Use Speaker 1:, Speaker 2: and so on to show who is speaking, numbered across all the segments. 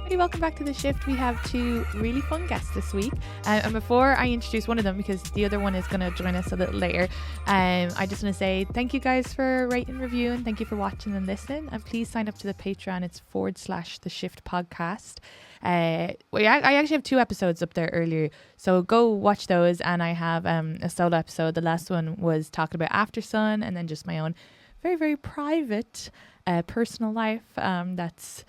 Speaker 1: Hey, welcome back to The Shift. We have two really fun guests this week. And before I introduce one of them, because the other one is going to join us a little later, I just want to say thank you guys for rating and reviewing. Thank you for watching and listening. And please sign up to the Patreon. It's /The Shift Podcast. I actually have 2 episodes up there earlier. So go watch those. And I have a solo episode. The last one was talking about After Sun, and then just my own very, very private personal life that's...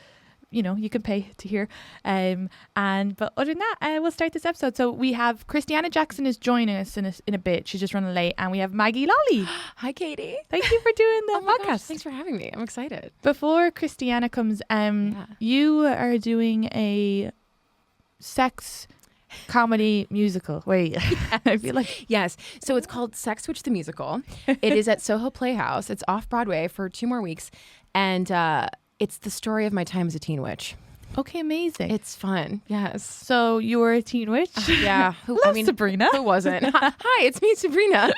Speaker 1: you can pay to hear. But other than that, we'll start this episode. So we have Christiana Jackson is joining us in a bit. She's just running late. And we have Maggie Lolly.
Speaker 2: Hi, Katie.
Speaker 1: Thank you for doing the podcast.
Speaker 2: Gosh, thanks for having me. I'm excited.
Speaker 1: Before Christiana comes, you are doing a sex comedy musical. Wait, I feel like...
Speaker 2: Yes. So it's called Sex Switch the Musical. It is at Soho Playhouse. It's off Broadway for 2 more weeks. And... it's the story of my time as a teen witch.
Speaker 1: Okay, amazing.
Speaker 2: It's fun. Yes.
Speaker 1: So you were a teen witch?
Speaker 2: Yeah.
Speaker 1: Sabrina.
Speaker 2: Who wasn't? Hi, it's me, Sabrina.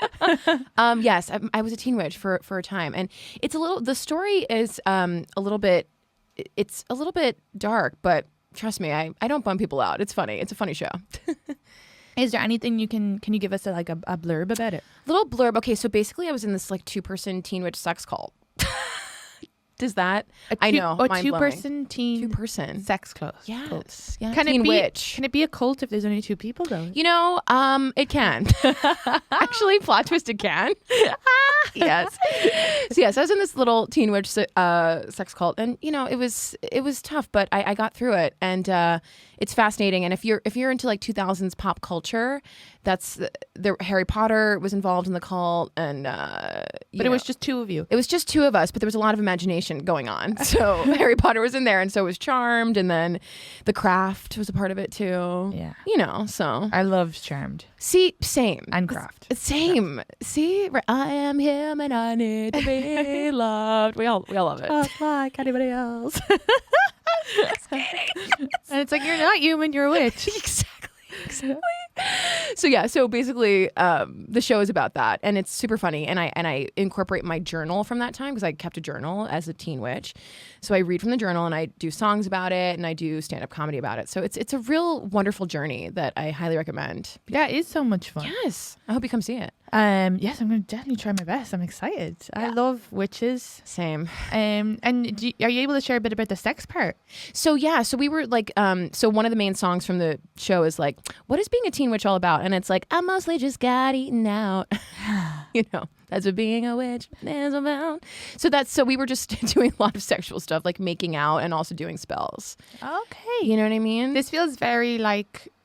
Speaker 2: Yes, I was a teen witch for a time. And it's the story is it's a little bit dark, but trust me, I don't bum people out. It's funny. It's a funny show.
Speaker 1: Is there anything can you give us a blurb about it?
Speaker 2: Little blurb. Okay, so basically I was in this 2-person teen witch sex cult. Does that? I know.
Speaker 1: A 2-person teen
Speaker 2: 2-person
Speaker 1: sex cult.
Speaker 2: Yes. Yeah.
Speaker 1: Can
Speaker 2: teen
Speaker 1: it be?
Speaker 2: Witch.
Speaker 1: Can it be a cult if there's only 2 people though?
Speaker 2: It can. Actually, plot twist, it can. Yes. So yes, I was in this little teen witch sex cult, and it was tough, but I got through it, and it's fascinating. And if you're into 2000s pop culture, that's Harry Potter was involved in the cult, and
Speaker 1: but it was just 2 of you.
Speaker 2: It was just 2 of us, but there was a lot of imagination going on. So Harry Potter was in there, and so was Charmed, and then The Craft was a part of it too.
Speaker 1: Yeah.
Speaker 2: So
Speaker 1: I loved Charmed.
Speaker 2: See, same.
Speaker 1: And Craft.
Speaker 2: Same.
Speaker 1: Yeah.
Speaker 2: See, I am him and I need to be loved. We all love it.
Speaker 1: Not like anybody else. And it's like, you're not human, you're a witch.
Speaker 2: Exactly. So basically the show is about that, and it's super funny, and I incorporate my journal from that time because I kept a journal as a teen witch. So I read from the journal, and I do songs about it, and I do stand-up comedy about it. So it's a real wonderful journey that I highly recommend.
Speaker 1: Yeah, it is so much fun.
Speaker 2: Yes. I hope you come see it.
Speaker 1: Yes, I'm going to definitely try my best. I'm excited. Yeah. I love witches.
Speaker 2: Same.
Speaker 1: And are you able to share a bit about the sex part?
Speaker 2: So we were so one of the main songs from the show is what is being a teen witch all about? And it's I mostly just got eaten out. That's what being a witch is about. So we were just doing a lot of sexual stuff, like making out and also doing spells.
Speaker 1: Okay.
Speaker 2: You know what I mean?
Speaker 1: This feels very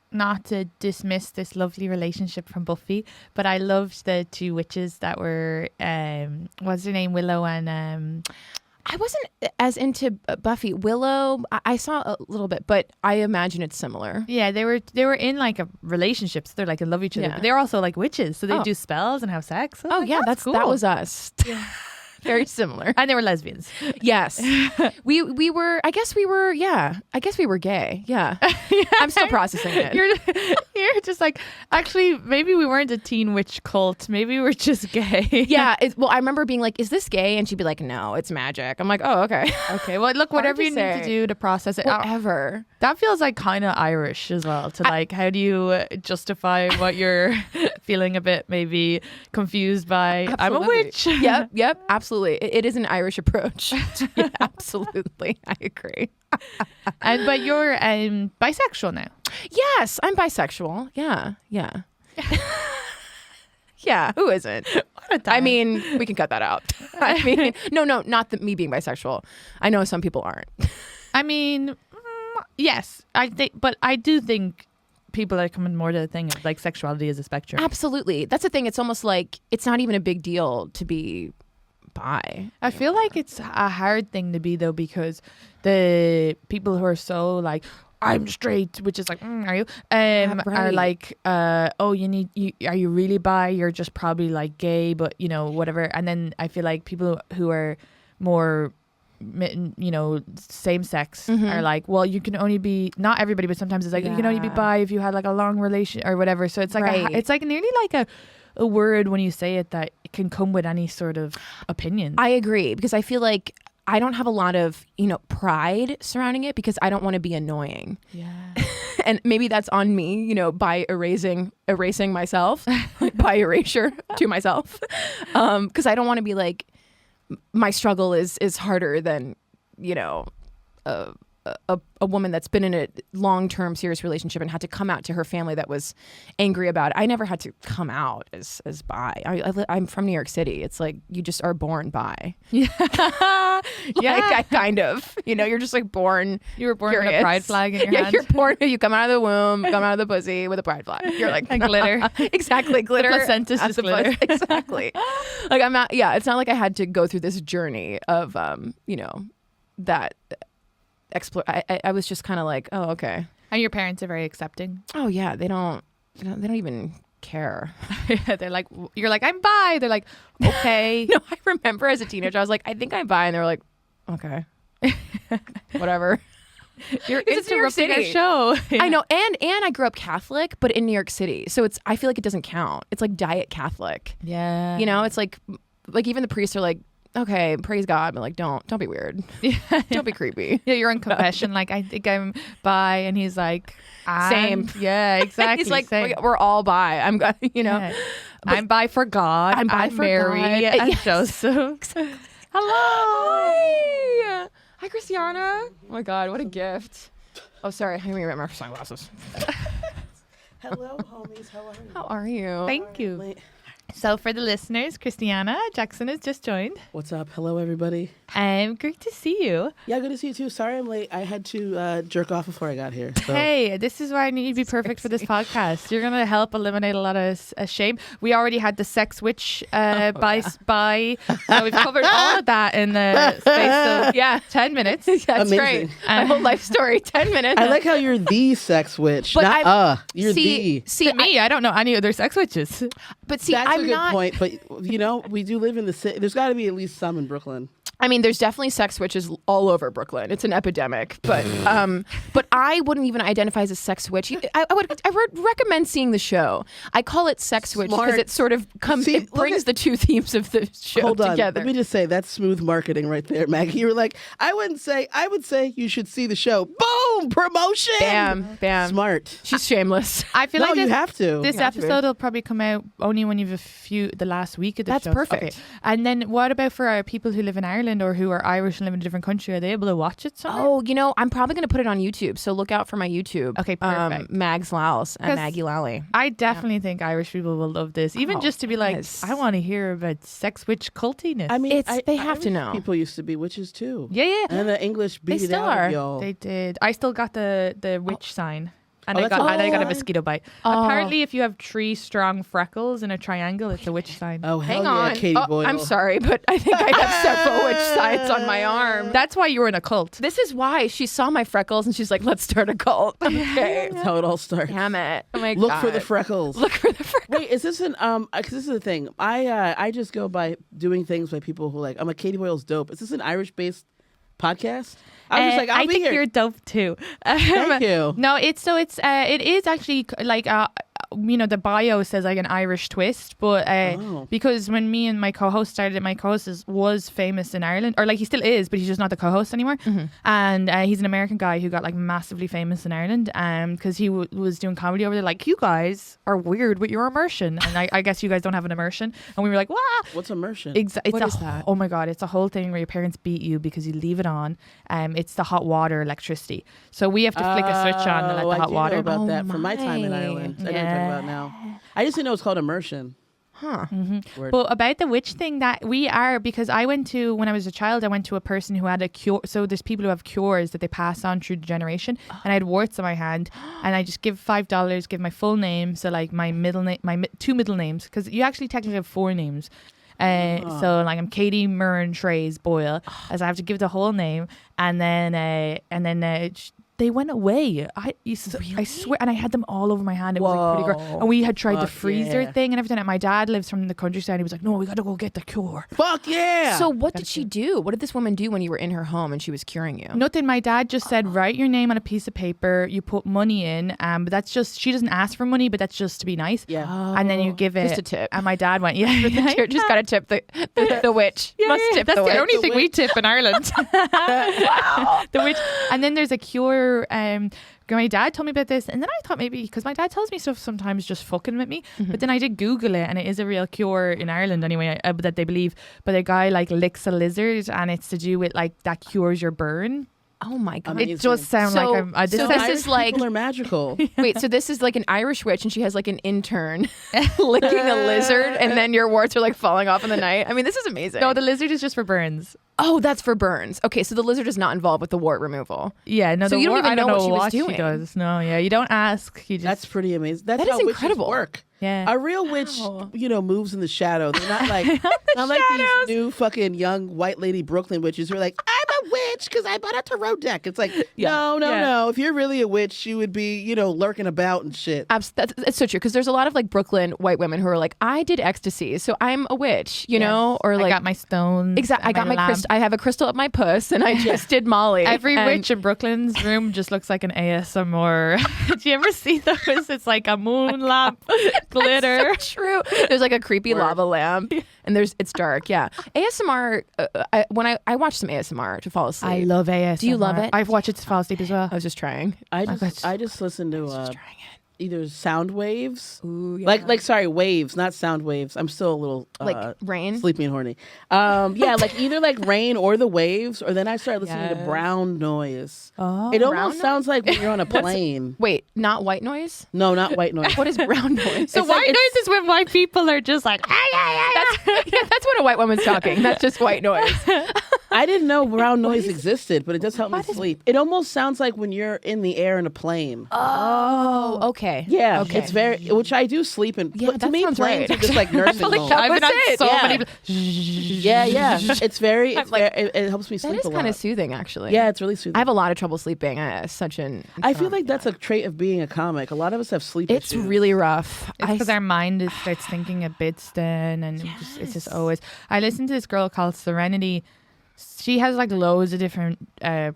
Speaker 1: not to dismiss this lovely relationship from Buffy, but I loved the 2 witches that were what's her name, Willow and
Speaker 2: I wasn't as into Buffy. Willow, I saw a little bit, but I imagine it's similar.
Speaker 1: Yeah, they were in a relationship, so they're they love each other.
Speaker 2: Yeah.
Speaker 1: But they're also witches, so they do spells and have sex.
Speaker 2: Oh yeah, that's cool. That was us. Yeah. Very similar.
Speaker 1: And they were lesbians.
Speaker 2: Yes. we were, I guess we were gay. Yeah. I'm still processing it.
Speaker 1: You're just actually, maybe we weren't a teen witch cult. Maybe we were just gay.
Speaker 2: Yeah. I remember being is this gay? And she'd be like, no, it's magic. I'm like, oh, okay.
Speaker 1: Okay. Well, look, whatever you need to do to process it.
Speaker 2: Whatever.
Speaker 1: That feels kind of Irish as well. How do you justify what you're feeling a bit maybe confused by?
Speaker 2: Absolutely.
Speaker 1: I'm a witch.
Speaker 2: Yep. Absolutely. It is an Irish approach. Yeah, absolutely. I agree.
Speaker 1: But you're bisexual now.
Speaker 2: Yes, I'm bisexual. Yeah. Yeah, who isn't? I mean, we can cut that out. I mean, no, not me being bisexual. I know some people aren't.
Speaker 1: I mean, yes, I do think people are coming more to the thing of sexuality as a spectrum.
Speaker 2: Absolutely. That's the thing. It's almost it's not even a big deal to be bi.
Speaker 1: I feel it's a hard thing to be though, because the people who are so I'm straight, which is are you?
Speaker 2: Right.
Speaker 1: Are are you really bi? You're just probably gay, but whatever. And then I feel people who are more same sex are well, you can only be, not everybody, but sometimes it's you can only be bi if you had a long relation or whatever. So it's
Speaker 2: right.
Speaker 1: it's nearly a word when you say it that it can come with any sort of opinion.
Speaker 2: I agree, because I feel I don't have a lot of, pride surrounding it because I don't want to be annoying.
Speaker 1: Yeah.
Speaker 2: And maybe that's on me, by erasing myself, by erasure to myself. Because I don't want to be like, my struggle is harder than, a woman that's been in a long-term serious relationship and had to come out to her family that was angry about it. I never had to come out as bi. I'm from New York City. It's like you just are born bi.
Speaker 1: Yeah.
Speaker 2: I kind of, you're just like born.
Speaker 1: You were born
Speaker 2: curious.
Speaker 1: with a pride flag in your hand.
Speaker 2: You're born. You come out of the womb, come out of the pussy with a pride flag. You're like
Speaker 1: and glitter.
Speaker 2: Exactly, glitter.
Speaker 1: The placenta's just glitter.
Speaker 2: Exactly. Like I'm not. Yeah, it's not like I had to go through this journey of that. I was just kind of like, oh, okay.
Speaker 1: And your parents are very accepting.
Speaker 2: Oh yeah, they don't even care.
Speaker 1: They're like, you're like, I'm bi. They're like, okay.
Speaker 2: No, I remember as a teenager, I was like, I think I'm bi, and they were like, okay, whatever.
Speaker 1: You're
Speaker 2: It's New York
Speaker 1: interrupting our
Speaker 2: City.
Speaker 1: show. Yeah.
Speaker 2: I know, and I grew up Catholic, but in New York City, so I feel like it doesn't count. It's like diet Catholic.
Speaker 1: Yeah.
Speaker 2: It's like even the priests are like, okay, praise God, but like, don't be weird. Don't be creepy.
Speaker 1: Yeah, you're in confession. Like, I think I'm bi, and he's like,
Speaker 2: Same.
Speaker 1: Yeah, exactly.
Speaker 2: He's like,
Speaker 1: same.
Speaker 2: we're all bi. I'm,
Speaker 1: Yeah. I'm bi for God.
Speaker 2: I'm bi for
Speaker 1: Mary
Speaker 2: God.
Speaker 1: and
Speaker 2: Yes.
Speaker 1: Joseph. Hello.
Speaker 2: Hi. Hi, Christiana. Oh my God, what a gift. Oh, sorry. I didn't get my sunglasses.
Speaker 3: Hello, homies. How are you?
Speaker 2: How are you?
Speaker 1: Thank you. So for the listeners, Christiana Jackson has just joined.
Speaker 3: What's up? Hello, everybody.
Speaker 1: Great to see you.
Speaker 3: Yeah, good to see you too. Sorry I'm late. I had to jerk off before I got here. So.
Speaker 1: Hey, this is why I need you to be perfect for this podcast. You're going to help eliminate a lot of shame. We already had the sex witch by. So we've covered all of that in the space of 10 minutes.
Speaker 2: That's
Speaker 3: Amazing.
Speaker 2: great. My whole life story, 10 minutes.
Speaker 3: I like how you're the sex witch,
Speaker 2: But
Speaker 3: not you're
Speaker 2: see,
Speaker 3: the.
Speaker 2: See,
Speaker 1: Me, I don't know any other sex witches.
Speaker 2: but see,
Speaker 3: That's
Speaker 2: I'm
Speaker 3: a good
Speaker 2: not.
Speaker 3: point, but we do live in the city. There's got to be at least some in Brooklyn.
Speaker 2: I mean, there's definitely sex witches all over Brooklyn. It's an epidemic, but I wouldn't even identify as a sex witch. I would recommend seeing the show. I call it Sex Witch because
Speaker 3: Smart.
Speaker 2: it sort of
Speaker 3: See,
Speaker 2: it brings the two themes of the show
Speaker 3: Hold on.
Speaker 2: together.
Speaker 3: Let me just say that's smooth marketing right there, Maggie. You were like, I would say you should see the show. Boom! Promotion.
Speaker 2: Bam.
Speaker 3: Smart.
Speaker 2: She's shameless.
Speaker 1: I feel
Speaker 3: No,
Speaker 1: like
Speaker 3: you have to.
Speaker 1: This
Speaker 2: You have to be.
Speaker 1: episode will probably come out only when you've the last week of the
Speaker 2: That's
Speaker 1: show.
Speaker 2: perfect.
Speaker 1: Okay. And then what about for our people who live in Ireland or who are Irish and live in a different country? Are they able to watch it somewhere?
Speaker 2: Oh, I'm probably going to put it on YouTube, so look out for my YouTube.
Speaker 1: Okay, perfect.
Speaker 2: Mags Laus and
Speaker 1: 'Cause
Speaker 2: Maggie Lally.
Speaker 1: I definitely think Irish people will love this. Even
Speaker 2: Oh,
Speaker 1: just to be like,
Speaker 2: yes.
Speaker 1: I want to hear about sex witch cultiness.
Speaker 3: I mean,
Speaker 2: They have to
Speaker 3: Irish
Speaker 2: know.
Speaker 3: People used to be witches too.
Speaker 1: yeah.
Speaker 3: And the English beat it
Speaker 2: still
Speaker 3: out
Speaker 2: are.
Speaker 3: of y'all.
Speaker 1: They did. I still got the witch sign. And
Speaker 3: Oh,
Speaker 1: I
Speaker 3: that's
Speaker 1: got
Speaker 3: a
Speaker 1: and I got a
Speaker 3: sign?
Speaker 1: mosquito bite.
Speaker 2: Oh.
Speaker 1: Apparently, if you have 3 strong freckles in a triangle, it's a witch sign.
Speaker 3: Oh, hell
Speaker 2: Hang on.
Speaker 3: yeah, Katie Boyle.
Speaker 2: I'm sorry, but I think I have several witch signs on my arm.
Speaker 1: That's why you were in a cult.
Speaker 2: This is why she saw my freckles and she's like, let's start a cult. Okay.
Speaker 3: That's how it all starts.
Speaker 2: Damn it. Oh my
Speaker 3: Look
Speaker 2: God.
Speaker 3: for the freckles.
Speaker 2: Look for the freckles.
Speaker 3: Wait, is this an because this is the thing. I just go by doing things by people who I'm like Katie Boyle's dope. Is this an Irish based podcast? I was just like, I'll
Speaker 1: I
Speaker 3: be
Speaker 1: think
Speaker 3: here.
Speaker 1: you're dope too.
Speaker 3: Thank you.
Speaker 1: No, it is actually like the bio says like an Irish twist, but because when me and my co-host started, my co-host was famous in Ireland, or like he still is, but he's just not the co-host anymore.
Speaker 2: Mm-hmm.
Speaker 1: And he's an American guy who got like massively famous in Ireland, because he was doing comedy over there. Like, you guys are weird with your immersion, and I guess you guys don't have an immersion. And we were like, "Wow,
Speaker 3: What's immersion?
Speaker 2: What is that?
Speaker 1: Oh my God, it's a whole thing where your parents beat you because you leave it on. It's the hot water electricity. So we have to flick a switch on to let the
Speaker 3: I
Speaker 1: hot
Speaker 3: do
Speaker 1: water.
Speaker 3: know about
Speaker 2: Oh
Speaker 3: that from my time in
Speaker 2: my.
Speaker 3: Ireland. I know what you're talking about now. I just didn't know it's called immersion.
Speaker 2: Huh.
Speaker 3: Word.
Speaker 1: But about the witch thing, that we are, because when I was a child, I went to a person who had a cure. So there's people who have cures that they pass on through the generation. And I had warts on my hand, and I just give $5, give my full name. So like my middle name, two middle names, because you actually technically have 4 names. So like I'm Katie Murren Trays Boyle, as I have to give the whole name, and then They went away. I swear, and I had them all over my hand. It was like pretty gross. And we had tried the freezer thing and everything. And my dad lives from the countryside. And he was like, "No, we got to go get the cure."
Speaker 3: Fuck yeah!
Speaker 2: So what did she do? What did this woman do when you were in her home and she was curing you?
Speaker 1: Nothing. My dad just said, write your name on a piece of paper. You put money in. But that's just, she doesn't ask for money, but that's just to be nice.
Speaker 3: Yeah.
Speaker 1: And then you give it
Speaker 2: just a tip.
Speaker 1: And my dad went, yeah.
Speaker 2: Just got to tip the witch. Must tip
Speaker 1: That's
Speaker 2: the
Speaker 1: the
Speaker 2: witch.
Speaker 1: only thing we tip in Ireland.
Speaker 2: Wow.
Speaker 1: The witch. And then there's a cure. My dad told me about this, and then I thought maybe, because my dad tells me stuff sometimes just fucking with me, but then I did Google it, and it is a real cure in Ireland anyway, that they believe. But a guy like licks a lizard, and it's to do with like that cures your burn.
Speaker 2: Oh my god!
Speaker 3: Amazing.
Speaker 1: It does sound like
Speaker 2: this
Speaker 3: Irish
Speaker 2: is like
Speaker 3: people are magical.
Speaker 2: Wait, so this is like an Irish witch, and she has like an intern licking a lizard, and then your warts are like falling off in the night. I mean, this is amazing.
Speaker 1: No, the lizard is just for burns.
Speaker 2: Oh, that's for burns. Okay, so the lizard is not involved with the wart removal.
Speaker 1: Yeah, no.
Speaker 2: So you don't even
Speaker 1: I don't
Speaker 2: know
Speaker 1: know
Speaker 2: what she was doing.
Speaker 1: She does. No, yeah, you don't ask. You just.
Speaker 3: That's pretty amazing. That's
Speaker 2: That is
Speaker 3: how witches
Speaker 2: incredible.
Speaker 3: work.
Speaker 1: Yeah.
Speaker 3: A real witch, moves in the shadow. They're not like like these new fucking young white lady Brooklyn witches who are like, I'm a witch because I bought a tarot deck. It's like, no. If you're really a witch, you would be, lurking about and shit.
Speaker 2: That's so true, because there's a lot of like Brooklyn white women who are like, I did ecstasy, so I'm a witch, know, or like
Speaker 1: I got my stones.
Speaker 2: Exactly. I got my crystal. I have a crystal up my puss, and I just did Molly.
Speaker 1: Every witch in Brooklyn's room just looks like an ASMR. Do you ever see those? It's like a moon lamp, glitter.
Speaker 2: So true. There's like a creepy lava lamp, and it's dark. Yeah. ASMR. When I watch some ASMR to fall asleep.
Speaker 1: I love ASMR.
Speaker 2: Do you love it?
Speaker 1: I've watched it to fall asleep as well.
Speaker 2: I was just trying.
Speaker 3: I just listen to
Speaker 2: trying it.
Speaker 3: either sound waves,
Speaker 2: Ooh, yeah.
Speaker 3: like waves, not sound waves. I'm still a little
Speaker 2: like rain,
Speaker 3: sleepy and horny. Like either like rain or the waves, or then I start listening to brown noise.
Speaker 1: Oh,
Speaker 3: it almost sounds like when you're on a plane.
Speaker 2: Wait, not white noise?
Speaker 3: No, not white noise.
Speaker 2: What is brown noise?
Speaker 1: So white noise is when white people are just like,
Speaker 2: that's when a white woman's talking. That's just white noise.
Speaker 3: I didn't know brown noise existed, but it does help me sleep. It almost sounds like when you're in the air in a plane.
Speaker 2: Oh, okay.
Speaker 3: Yeah,
Speaker 2: okay.
Speaker 3: It's very, which I do sleep in.
Speaker 2: Yeah,
Speaker 3: to me, planes
Speaker 2: right.
Speaker 3: are just like nursing homes.
Speaker 1: I've been on so many.
Speaker 3: Yeah. It's very, it helps me sleep
Speaker 2: That is
Speaker 3: a lot.
Speaker 2: kind of soothing, actually.
Speaker 3: Yeah, it's really soothing.
Speaker 2: I have a lot of trouble sleeping.
Speaker 3: I feel like that's a trait of being a comic. A lot of us have sleep
Speaker 2: It's
Speaker 3: issues.
Speaker 2: really rough.
Speaker 1: It's because our mind starts thinking a bit then, and it's just always. I listened to this girl called Serenity. She has like loads of different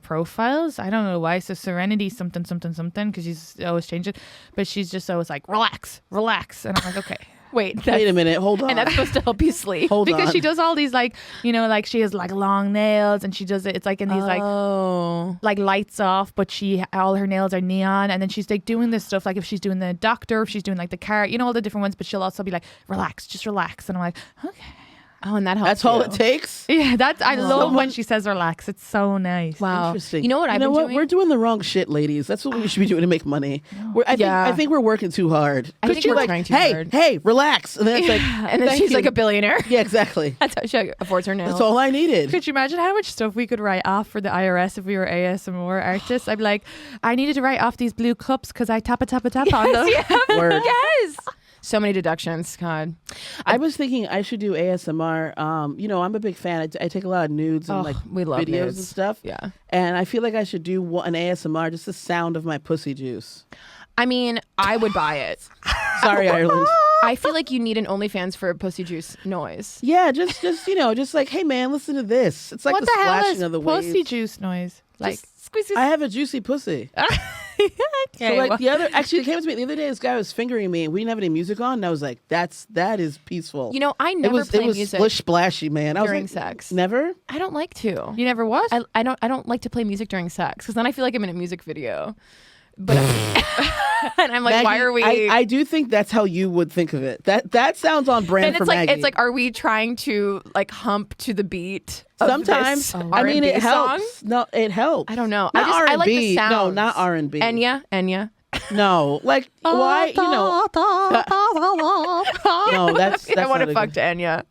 Speaker 1: profiles. I don't know why. So Serenity something because she's always changing. But she's just always like relax, and I'm like, okay.
Speaker 2: Wait
Speaker 3: a minute, hold on.
Speaker 2: And that's supposed to help you sleep.
Speaker 1: Because she does all these like she has like long nails, and she does it. It's like in these like lights off, but all her nails are neon, and then she's like doing this stuff like if she's doing the doctor, if she's doing like the car, all the different ones. But she'll also be like just relax, and I'm like, okay.
Speaker 2: Oh, and that helps.
Speaker 3: That's all it takes?
Speaker 1: Yeah, I love when she says relax. It's so nice.
Speaker 2: Wow.
Speaker 3: Interesting.
Speaker 2: You know what I've been doing?
Speaker 3: We're doing the wrong shit, ladies. That's what we should be doing to make money. I think we're working too hard.
Speaker 2: I think we're
Speaker 3: like,
Speaker 2: trying too hard.
Speaker 3: Hey, relax. And then it's like,
Speaker 2: and then she's like a billionaire.
Speaker 3: Yeah, exactly.
Speaker 2: That's how she affords her nails.
Speaker 3: That's all I needed.
Speaker 1: Could you imagine how much stuff we could write off for the IRS if we were ASMR artists? I'd be like, I needed to write off these blue cups because I tap on them.
Speaker 3: Word.
Speaker 2: Yes. So many deductions. God.
Speaker 3: I was thinking I should do ASMR. I'm a big fan. I take a lot of nudes and
Speaker 2: we love
Speaker 3: videos
Speaker 2: nudes.
Speaker 3: and stuff.
Speaker 2: Yeah.
Speaker 3: And I feel like I should do an ASMR, just the sound of my pussy juice.
Speaker 2: I mean, I would buy it.
Speaker 3: Sorry, Ireland.
Speaker 2: I feel like you need an OnlyFans for pussy juice noise.
Speaker 3: Yeah, just like, hey man, listen to this. It's like
Speaker 1: What
Speaker 3: the
Speaker 1: the hell
Speaker 3: splashing
Speaker 1: is
Speaker 3: of the
Speaker 1: pussy
Speaker 3: waves.
Speaker 1: juice noise? Like,
Speaker 2: Squeeze.
Speaker 3: I have a juicy pussy.
Speaker 1: okay,
Speaker 3: So like it came to me the other day. This guy was fingering me, and we didn't have any music on. And I was like, that is peaceful.
Speaker 2: I never play
Speaker 3: it was
Speaker 2: music
Speaker 3: splish splashy, man. I was
Speaker 2: during
Speaker 3: like,
Speaker 2: sex.
Speaker 3: Never.
Speaker 2: I don't like to.
Speaker 1: you never what?
Speaker 2: I don't like to play music during sex, because then I feel like I'm in a music video. But and I'm like,
Speaker 3: Maggie,
Speaker 2: why are we?
Speaker 3: I do think that's how you would think of it. That sounds on brand
Speaker 2: and
Speaker 3: for
Speaker 2: it's like
Speaker 3: Maggie.
Speaker 2: it's like, are we trying to like hump to the beat? Of
Speaker 3: Sometimes.
Speaker 2: this
Speaker 3: I mean, it
Speaker 2: R&B song?
Speaker 3: helps. No, it helps.
Speaker 2: I don't know.
Speaker 3: Not R&B.
Speaker 2: I like the sounds.
Speaker 3: No, not R&B.
Speaker 2: Enya.
Speaker 3: No, like why? No, that's
Speaker 2: I want
Speaker 3: not
Speaker 2: to
Speaker 3: a
Speaker 2: fuck
Speaker 3: good-
Speaker 2: to Enya.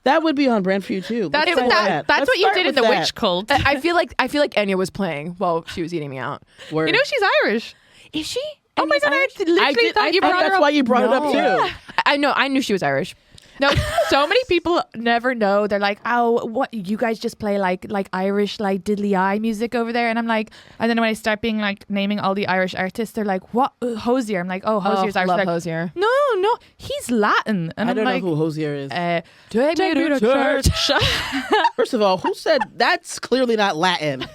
Speaker 3: That would be on brand for you too.
Speaker 1: That's
Speaker 3: Let's try that.
Speaker 1: what
Speaker 3: Let's
Speaker 1: you
Speaker 3: start
Speaker 1: did in
Speaker 3: with
Speaker 1: the
Speaker 3: that.
Speaker 1: witch cult.
Speaker 2: I feel like Enya was playing while she was eating me out.
Speaker 3: Word.
Speaker 1: She's Irish.
Speaker 2: Is she?
Speaker 1: Oh my god, I
Speaker 2: Irish?
Speaker 1: literally
Speaker 3: I
Speaker 1: thought you
Speaker 3: think
Speaker 1: brought her
Speaker 3: that's
Speaker 1: up.
Speaker 3: why you brought it up too.
Speaker 2: I know. I knew she was Irish.
Speaker 1: No, so many people never know. They're like, oh, what, you guys just play like Irish, like diddly eye music over there? And I'm like, and then when I start being like naming all the Irish artists, they're like, what, Hosier? I'm like, oh, Hosier's Irish.
Speaker 2: Love
Speaker 1: Like,
Speaker 2: Hosier.
Speaker 1: no, he's Latin. And
Speaker 3: I
Speaker 1: I'm
Speaker 3: don't
Speaker 1: like,
Speaker 3: know who Hosier is.
Speaker 1: Take me to church.
Speaker 3: First of all, who said that's clearly not Latin?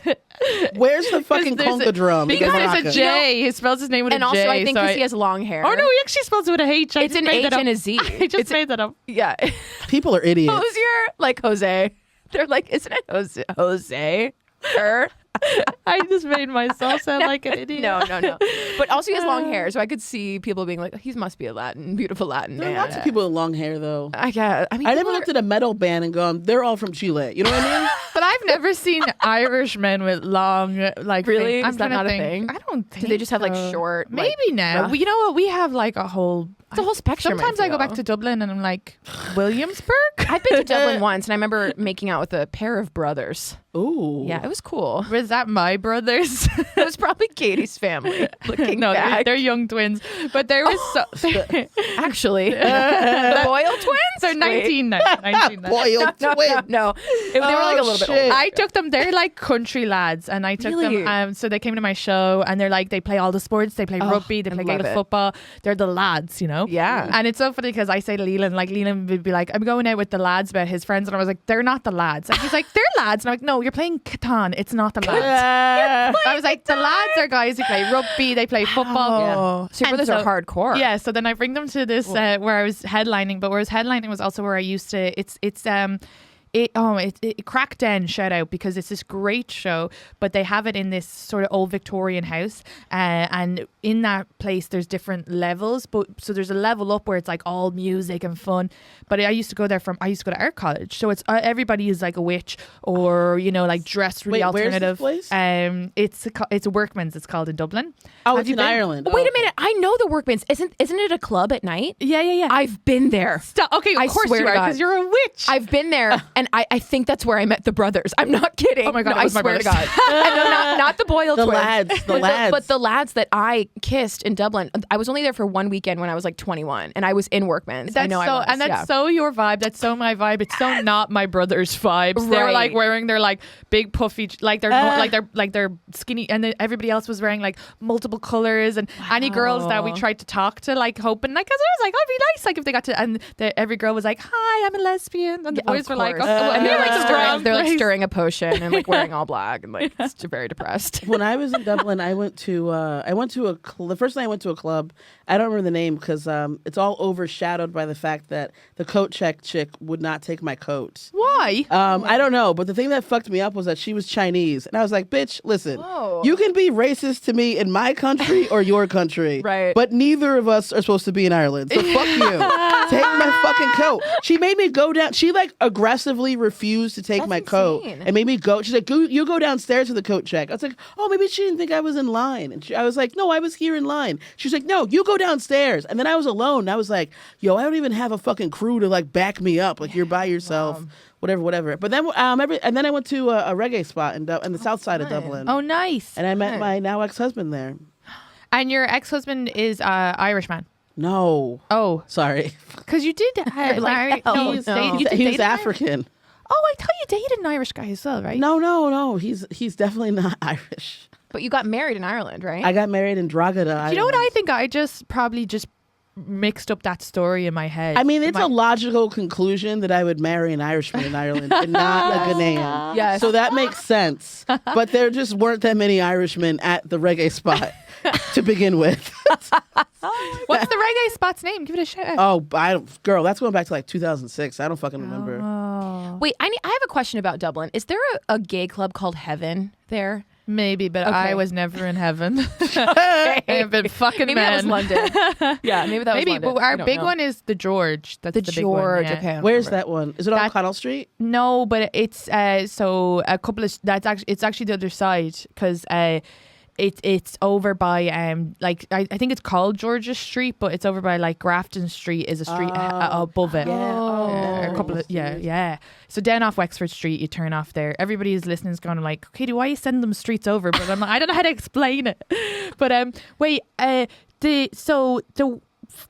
Speaker 3: Where's the fucking conga drum?
Speaker 1: Because there's a
Speaker 3: Maraca?
Speaker 1: J. He spells his name with
Speaker 2: And
Speaker 1: a
Speaker 2: also,
Speaker 1: J.
Speaker 2: I think
Speaker 1: so
Speaker 2: because he has long hair.
Speaker 1: Oh no, he actually spells it with a H. I
Speaker 2: It's
Speaker 1: just
Speaker 2: an
Speaker 1: made
Speaker 2: H
Speaker 1: that up.
Speaker 2: and a Z.
Speaker 1: I just made that up.
Speaker 2: Yeah.
Speaker 3: People are idiots.
Speaker 2: Hosier, like Jose. They're like, isn't it Jose?
Speaker 1: I just made myself sound like an idiot.
Speaker 2: No. But also he has long hair, so I could see people being like, he must be a beautiful Latin
Speaker 3: There are
Speaker 2: man.
Speaker 3: lots of people with long hair, though.
Speaker 2: I guess. I mean,
Speaker 3: I never looked at a metal band and gone, they're all from Chile. You know what I mean?
Speaker 1: But I've never seen Irish men with long, like,
Speaker 2: Really?
Speaker 1: things.
Speaker 2: Is that
Speaker 1: trying to
Speaker 2: not a
Speaker 1: think.
Speaker 2: thing?
Speaker 1: I don't think
Speaker 2: Do they just have like
Speaker 1: so.
Speaker 2: short?
Speaker 1: Maybe
Speaker 2: like,
Speaker 1: now.
Speaker 2: rough-
Speaker 1: You know what? We have like a whole.
Speaker 2: It's a whole spectrum.
Speaker 1: Sometimes I go back
Speaker 2: feel.
Speaker 1: to Dublin and I'm like, Williamsburg?
Speaker 2: I've been to Dublin once, and I remember making out with a pair of brothers.
Speaker 3: Ooh.
Speaker 2: Yeah, it was cool.
Speaker 1: Was that my brothers?
Speaker 2: It was probably Katie's family. Looking
Speaker 1: No,
Speaker 2: back,
Speaker 1: they're young twins. But there was
Speaker 2: actually, the Boyle twins.
Speaker 1: They're 19 now. 19 now.
Speaker 3: Boiled twin.
Speaker 2: No. They were like a little bit
Speaker 3: shit.
Speaker 2: older.
Speaker 1: I took them. They're like country lads, and I took
Speaker 2: Really?
Speaker 1: them. So they came to my show, and they're like, they play all the sports. They play rugby. They
Speaker 2: I
Speaker 1: play
Speaker 2: love
Speaker 1: Gaelic
Speaker 2: it.
Speaker 1: football. They're the lads, you know.
Speaker 2: Yeah.
Speaker 1: And it's so funny because I say to Leland, like Leland would be like, I'm going out with the lads about his friends, and I was like, they're not the lads. And he's like, they're lads, and I'm like, no, you're playing Catan. It's not the lads. I was like, the lads are guys who play rugby. They play football.
Speaker 2: Oh, so your
Speaker 1: And
Speaker 2: brothers are hardcore.
Speaker 1: Yeah, so then I bring them to this where I was headlining, but where I was headlining was also where I used to. It Crack Den, shout out, because it's this great show, but they have it in this sort of old Victorian house, and in that place there's different levels, but so there's a level up where it's like all music and fun, but I used to go to art college, so it's everybody is like a witch or like dressed really
Speaker 3: Wait,
Speaker 1: alternative.
Speaker 3: where's this place?
Speaker 1: It's a Workman's, it's called in Dublin.
Speaker 3: Oh,
Speaker 1: Have
Speaker 3: it's
Speaker 1: you
Speaker 3: in
Speaker 1: been?
Speaker 3: Ireland.
Speaker 2: Wait
Speaker 3: Oh,
Speaker 2: a minute. I know the Workman's. Isn't it a club at night?
Speaker 1: Yeah.
Speaker 2: I've been there.
Speaker 1: Stop. Okay, of
Speaker 2: I
Speaker 1: course
Speaker 2: swear
Speaker 1: you
Speaker 2: to
Speaker 1: are,
Speaker 2: God.
Speaker 1: because you're a witch.
Speaker 2: I've been there, and I think that's where I met the brothers. I'm not kidding.
Speaker 1: Oh my God,
Speaker 2: no,
Speaker 1: it was
Speaker 2: I
Speaker 1: my
Speaker 2: swear to
Speaker 1: brothers.
Speaker 2: God. And no, not the Boyle
Speaker 3: The
Speaker 2: twins.
Speaker 3: lads, the lads.
Speaker 2: But the lads that I kissed in Dublin, I was only there for one weekend when I was like 21, and I was in Workman's. I
Speaker 1: That's
Speaker 2: know
Speaker 1: so,
Speaker 2: I was.
Speaker 1: and that's so your vibe. That's so my vibe. It's so not my brother's vibes. They're
Speaker 2: Right.
Speaker 1: like wearing their like big puffy, like they're skinny, and then everybody else was wearing like multiple colors. And any girls that we tried to talk to, like hoping, like, 'cause I was like, oh, it'd be nice, like if they got to, and every girl was like, hi, I'm a lesbian, and the boys were like, oh,
Speaker 2: and they're like
Speaker 1: strong
Speaker 2: they're like
Speaker 1: place.
Speaker 2: stirring a potion and like wearing all black and like it's very depressed.
Speaker 3: When I was in Dublin, I went to the first time I went to a club. I don't remember the name because it's all overshadowed by the fact that the coat check chick would not take my coat.
Speaker 1: Why?
Speaker 3: I don't know, but the thing that fucked me up was that she was Chinese, and I was like, "Bitch, listen,
Speaker 2: Whoa.
Speaker 3: you can be racist to me in my country or your country,
Speaker 2: Right.
Speaker 3: But neither of us are supposed to be in Ireland, so fuck you. Take my fucking coat." She made me go down. She like aggressively refused to take
Speaker 2: That's
Speaker 3: my coat
Speaker 2: insane.
Speaker 3: and made me go. She's like, "You go downstairs to the coat check." I was like, "Oh, maybe she didn't think I was in line." And I was like, "No, I was here in line." She's like, "No, you go downstairs." And then I was alone. And I was like, "Yo, I don't even have a fucking crew to like back me up. Like you're by yourself." Whatever. But then, and then I went to a reggae spot in the south side of Dublin,
Speaker 1: Oh, nice.
Speaker 3: and I met my now ex-husband there.
Speaker 1: And your ex-husband is Irish man.
Speaker 3: No,
Speaker 1: Oh,
Speaker 3: sorry,
Speaker 1: because you did marry.
Speaker 2: hell
Speaker 1: No,
Speaker 2: no.
Speaker 1: you did
Speaker 3: he was
Speaker 1: date an Irish-
Speaker 3: African.
Speaker 1: Oh, I thought you dated an Irish guy as well, right?
Speaker 3: No, he's definitely not Irish.
Speaker 2: But you got married in Ireland, right?
Speaker 3: I got married in Drogheda.
Speaker 1: Do you know what I think? I just probably just mixed up that story in my head.
Speaker 3: I mean, it's a logical conclusion that I would marry an Irishman in Ireland and not a Ghanaian.
Speaker 2: Yes.
Speaker 3: So that makes sense. But there just weren't that many Irishmen at the reggae spot to begin with.
Speaker 1: What's the reggae spot's name? Give it a shout out.
Speaker 3: Oh, girl, that's going back to like 2006. I don't fucking remember.
Speaker 2: Wait, I have a question about Dublin. Is there a gay club called Heaven there?
Speaker 1: Maybe, but
Speaker 2: Okay.
Speaker 1: I was never in heaven. I have been fucking
Speaker 2: Maybe
Speaker 1: men.
Speaker 2: that was London. Yeah, maybe that was
Speaker 1: Maybe,
Speaker 2: London.
Speaker 1: but
Speaker 2: I
Speaker 1: our
Speaker 2: don't
Speaker 1: big
Speaker 2: know.
Speaker 1: one is the George. That's the,
Speaker 2: The
Speaker 1: big one.
Speaker 2: George.
Speaker 1: Yeah.
Speaker 2: Okay. I
Speaker 3: Where's
Speaker 2: remember.
Speaker 3: that one? Is it on
Speaker 1: That-
Speaker 3: Connell Street?
Speaker 1: No, but it's so a couple of it's actually the other side because it's over by like I think it's called George's Street, but it's over by like Grafton Street is a street above it.
Speaker 3: Yeah.
Speaker 1: A couple of yeah. So down off Wexford Street, you turn off there. Everybody who's listening is going like, Katie, why are you sending them streets over? But I'm like, I don't know how to explain it. But wait,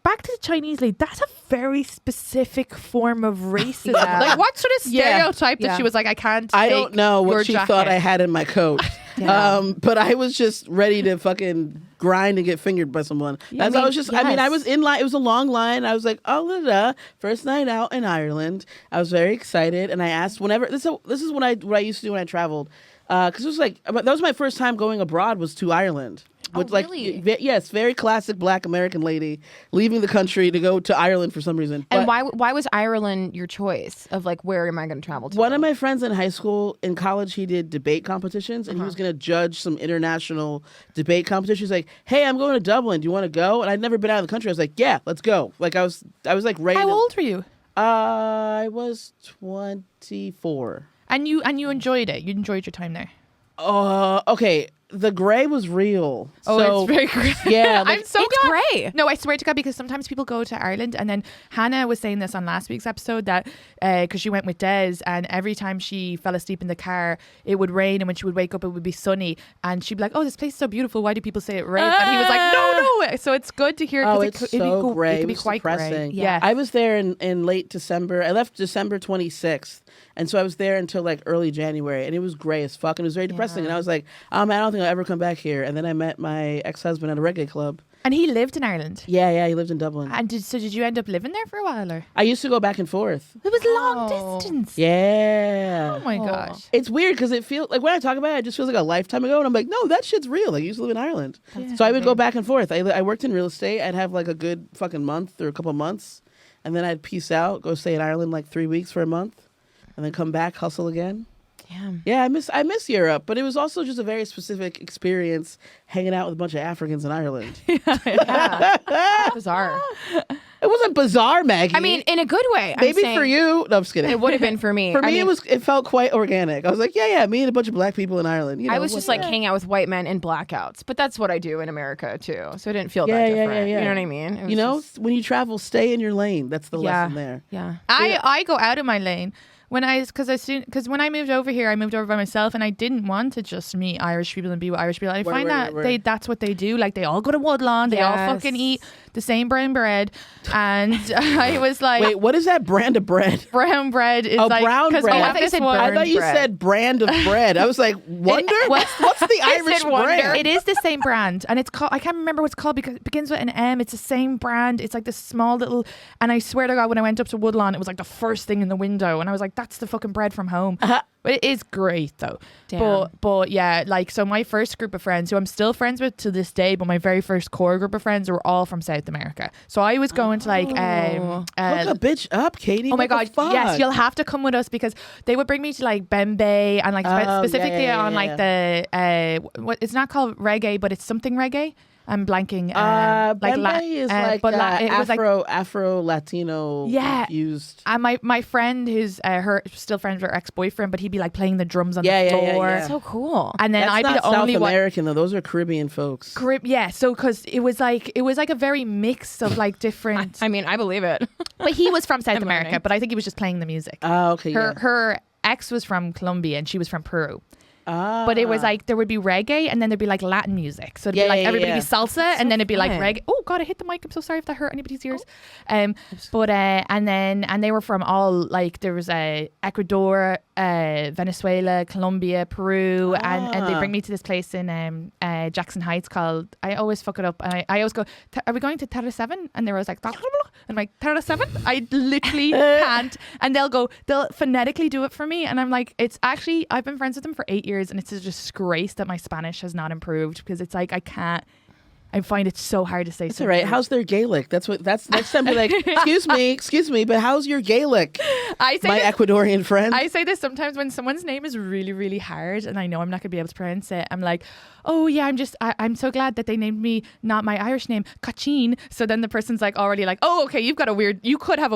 Speaker 1: back to the Chinese lady, that's a very specific form of racism.
Speaker 2: Yeah.
Speaker 1: Like, what sort of stereotype that
Speaker 2: Yeah.
Speaker 1: she was like, I can't
Speaker 3: I
Speaker 1: take
Speaker 3: don't know
Speaker 1: your
Speaker 3: what she
Speaker 1: jacket.
Speaker 3: thought I had in my coat.
Speaker 2: Yeah.
Speaker 3: But I was just ready to fucking grind and get fingered by someone. That's I was just. I mean, I was in line. It was a long line. I was like, oh, da, da. First night out in Ireland. I was very excited, and I asked whenever. This is what I used to do when I traveled, because it was like that was my first time going abroad was to Ireland. With
Speaker 2: really?
Speaker 3: Yes, very classic Black American lady leaving the country to go to Ireland for some reason.
Speaker 2: And why was Ireland your choice of like where am I going to travel to?
Speaker 3: One of my friends in high school, in college, he did debate competitions, and he was going to judge some international debate competitions. He's like, "Hey, I'm going to Dublin. Do you want to go?" And I'd never been out of the country. I was like, "Yeah, let's go." Like I was like ready.
Speaker 1: How old were you?
Speaker 3: I was 24.
Speaker 1: And you enjoyed it. You enjoyed your time there.
Speaker 3: Okay. The gray was real.
Speaker 1: Oh,
Speaker 3: so,
Speaker 1: it's very gray.
Speaker 3: Yeah, like,
Speaker 1: I'm so
Speaker 2: It's
Speaker 1: glad.
Speaker 2: gray.
Speaker 1: No, I swear to God, because sometimes people go to Ireland, and then Hannah was saying this on last week's episode that because she went with Des, and every time she fell asleep in the car, it would rain, and when she would wake up, it would be sunny, and she'd be like, "Oh, this place is so beautiful. Why do people say it rains?" And he was like, "No." So it's good to hear.
Speaker 3: Oh,
Speaker 1: It
Speaker 3: it's
Speaker 1: could
Speaker 3: so gray.
Speaker 1: It
Speaker 3: It
Speaker 1: could be
Speaker 3: was
Speaker 1: quite gray.
Speaker 3: depressing.
Speaker 1: Yeah.
Speaker 3: I was there in late December. I left December 26th. And so I was there until like early January, and it was gray as fuck, and it was very depressing. And I was like, I don't think I'll ever come back here. And then I met my ex-husband at a reggae club.
Speaker 1: And he lived in Ireland.
Speaker 3: Yeah, he lived in Dublin.
Speaker 1: And did you end up living there for a while, or
Speaker 3: I used to go back and forth.
Speaker 1: it was long
Speaker 2: Oh.
Speaker 1: distance?
Speaker 3: Yeah.
Speaker 1: Oh my gosh.
Speaker 3: It's weird because it feels like when I talk about it, it just feels like a lifetime ago. And I'm like, no, that shit's real. Like, I used to live in Ireland. So I would go back and forth. I worked in real estate. I'd have like a good fucking month or a couple months. And then I'd peace out, go stay in Ireland like 3 weeks for a month. And then come back, hustle again.
Speaker 2: Damn.
Speaker 3: Yeah, I miss Europe, but it was also just a very specific experience hanging out with a bunch of Africans in Ireland.
Speaker 2: Bizarre.
Speaker 3: It wasn't bizarre, Maggie.
Speaker 2: I mean, in a good way. I'm
Speaker 3: maybe
Speaker 2: saying
Speaker 3: for you. No, I'm just kidding.
Speaker 2: It would have been for me.
Speaker 3: For
Speaker 2: I
Speaker 3: me,
Speaker 2: mean,
Speaker 3: it felt quite organic. I was like, yeah, me and a bunch of black people in Ireland. You know,
Speaker 2: I was just like hanging out with white men in blackouts, but that's what I do in America too. So it didn't feel
Speaker 3: Yeah,
Speaker 2: that
Speaker 3: yeah,
Speaker 2: different.
Speaker 3: yeah.
Speaker 2: You know what I mean? It was
Speaker 3: you know,
Speaker 2: just-
Speaker 3: when you travel, stay in your lane. That's the lesson there.
Speaker 2: Yeah.
Speaker 1: I go out of my lane when because when I moved over here, I moved over by myself, and I didn't want to just meet Irish people and be with Irish people. I find that that's what they do. Like, they all go to Woodlawn, they all fucking eat the same brown bread, and I was like,
Speaker 3: Wait, what is that brand of bread?
Speaker 1: brown bread is like
Speaker 3: brown
Speaker 1: 'cause
Speaker 3: bread.
Speaker 1: we
Speaker 3: I
Speaker 1: have
Speaker 2: thought you
Speaker 1: this
Speaker 2: said
Speaker 1: one-
Speaker 3: I thought you
Speaker 2: bread.
Speaker 3: said brand of bread. I was like, Wonder? What's the Irish
Speaker 2: Wonder.
Speaker 3: brand?
Speaker 1: It is the same brand, and it's called, I can't remember what it's called because it begins with an M. It's the same brand. It's like this small little, and I swear to God, when I went up to Woodlawn, it was like the first thing in the window, and I was like, that's the fucking bread from home. But it is great though.
Speaker 2: Damn.
Speaker 1: But yeah, like, so my first group of friends, who I'm still friends with to this day, but my very first core group of friends were all from South America. So I was going to like
Speaker 3: Hook a bitch up, Katie.
Speaker 1: oh my
Speaker 3: What the
Speaker 1: God,
Speaker 3: fuck?
Speaker 1: yes, you'll have to come with us, because they would bring me to like Bembe and like specifically on like the what, it's not called reggae, but it's something reggae. I'm blanking.
Speaker 3: Bembe is like
Speaker 1: but it was like
Speaker 3: Afro Latino used.
Speaker 1: and my friend who's her still friends with her ex-boyfriend, but he'd be like playing the drums on
Speaker 3: Yeah,
Speaker 1: the
Speaker 3: yeah,
Speaker 1: floor.
Speaker 3: yeah.
Speaker 2: So cool.
Speaker 1: And then
Speaker 3: That's
Speaker 1: I'd be
Speaker 3: not
Speaker 1: the only
Speaker 3: South
Speaker 1: one.
Speaker 3: American though. Those are Caribbean folks.
Speaker 1: So because it was like a very mix of like different.
Speaker 2: I mean, I believe it.
Speaker 1: But he was from South
Speaker 2: I'm
Speaker 1: America,
Speaker 2: learning.
Speaker 1: but I think he was just playing the music.
Speaker 3: Oh, okay.
Speaker 1: Her ex was from Colombia and she was from Peru.
Speaker 3: Ah.
Speaker 1: But it was like there would be reggae and then there'd be like Latin music. So it'd be like everybody be salsa and then it'd be like
Speaker 2: fun.
Speaker 1: reggae. Oh God, I hit the mic. I'm so sorry if that hurt anybody's ears. But and they were from all like there was Ecuador, Venezuela, Colombia, Peru, and they bring me to this place in Jackson Heights called, I always fuck it up, and I always go, are we going to Terra 7? And they're always like, and I'm like, Terra 7? I literally can't. And they'll phonetically do it for me, and I'm like, it's actually, I've been friends with them for 8 years, and it's a disgrace that my Spanish has not improved, because it's like I find it so hard to say.
Speaker 3: That's all right. How's their Gaelic? That's next time. Be like, excuse me, but how's your Gaelic?
Speaker 1: I say
Speaker 3: my Ecuadorian friend.
Speaker 1: I say this sometimes when someone's name is really, really hard, and I know I'm not gonna be able to pronounce it. I'm like, oh yeah, I'm so glad that they named me not my Irish name, Cachine. So then the person's like already like, oh okay, you could have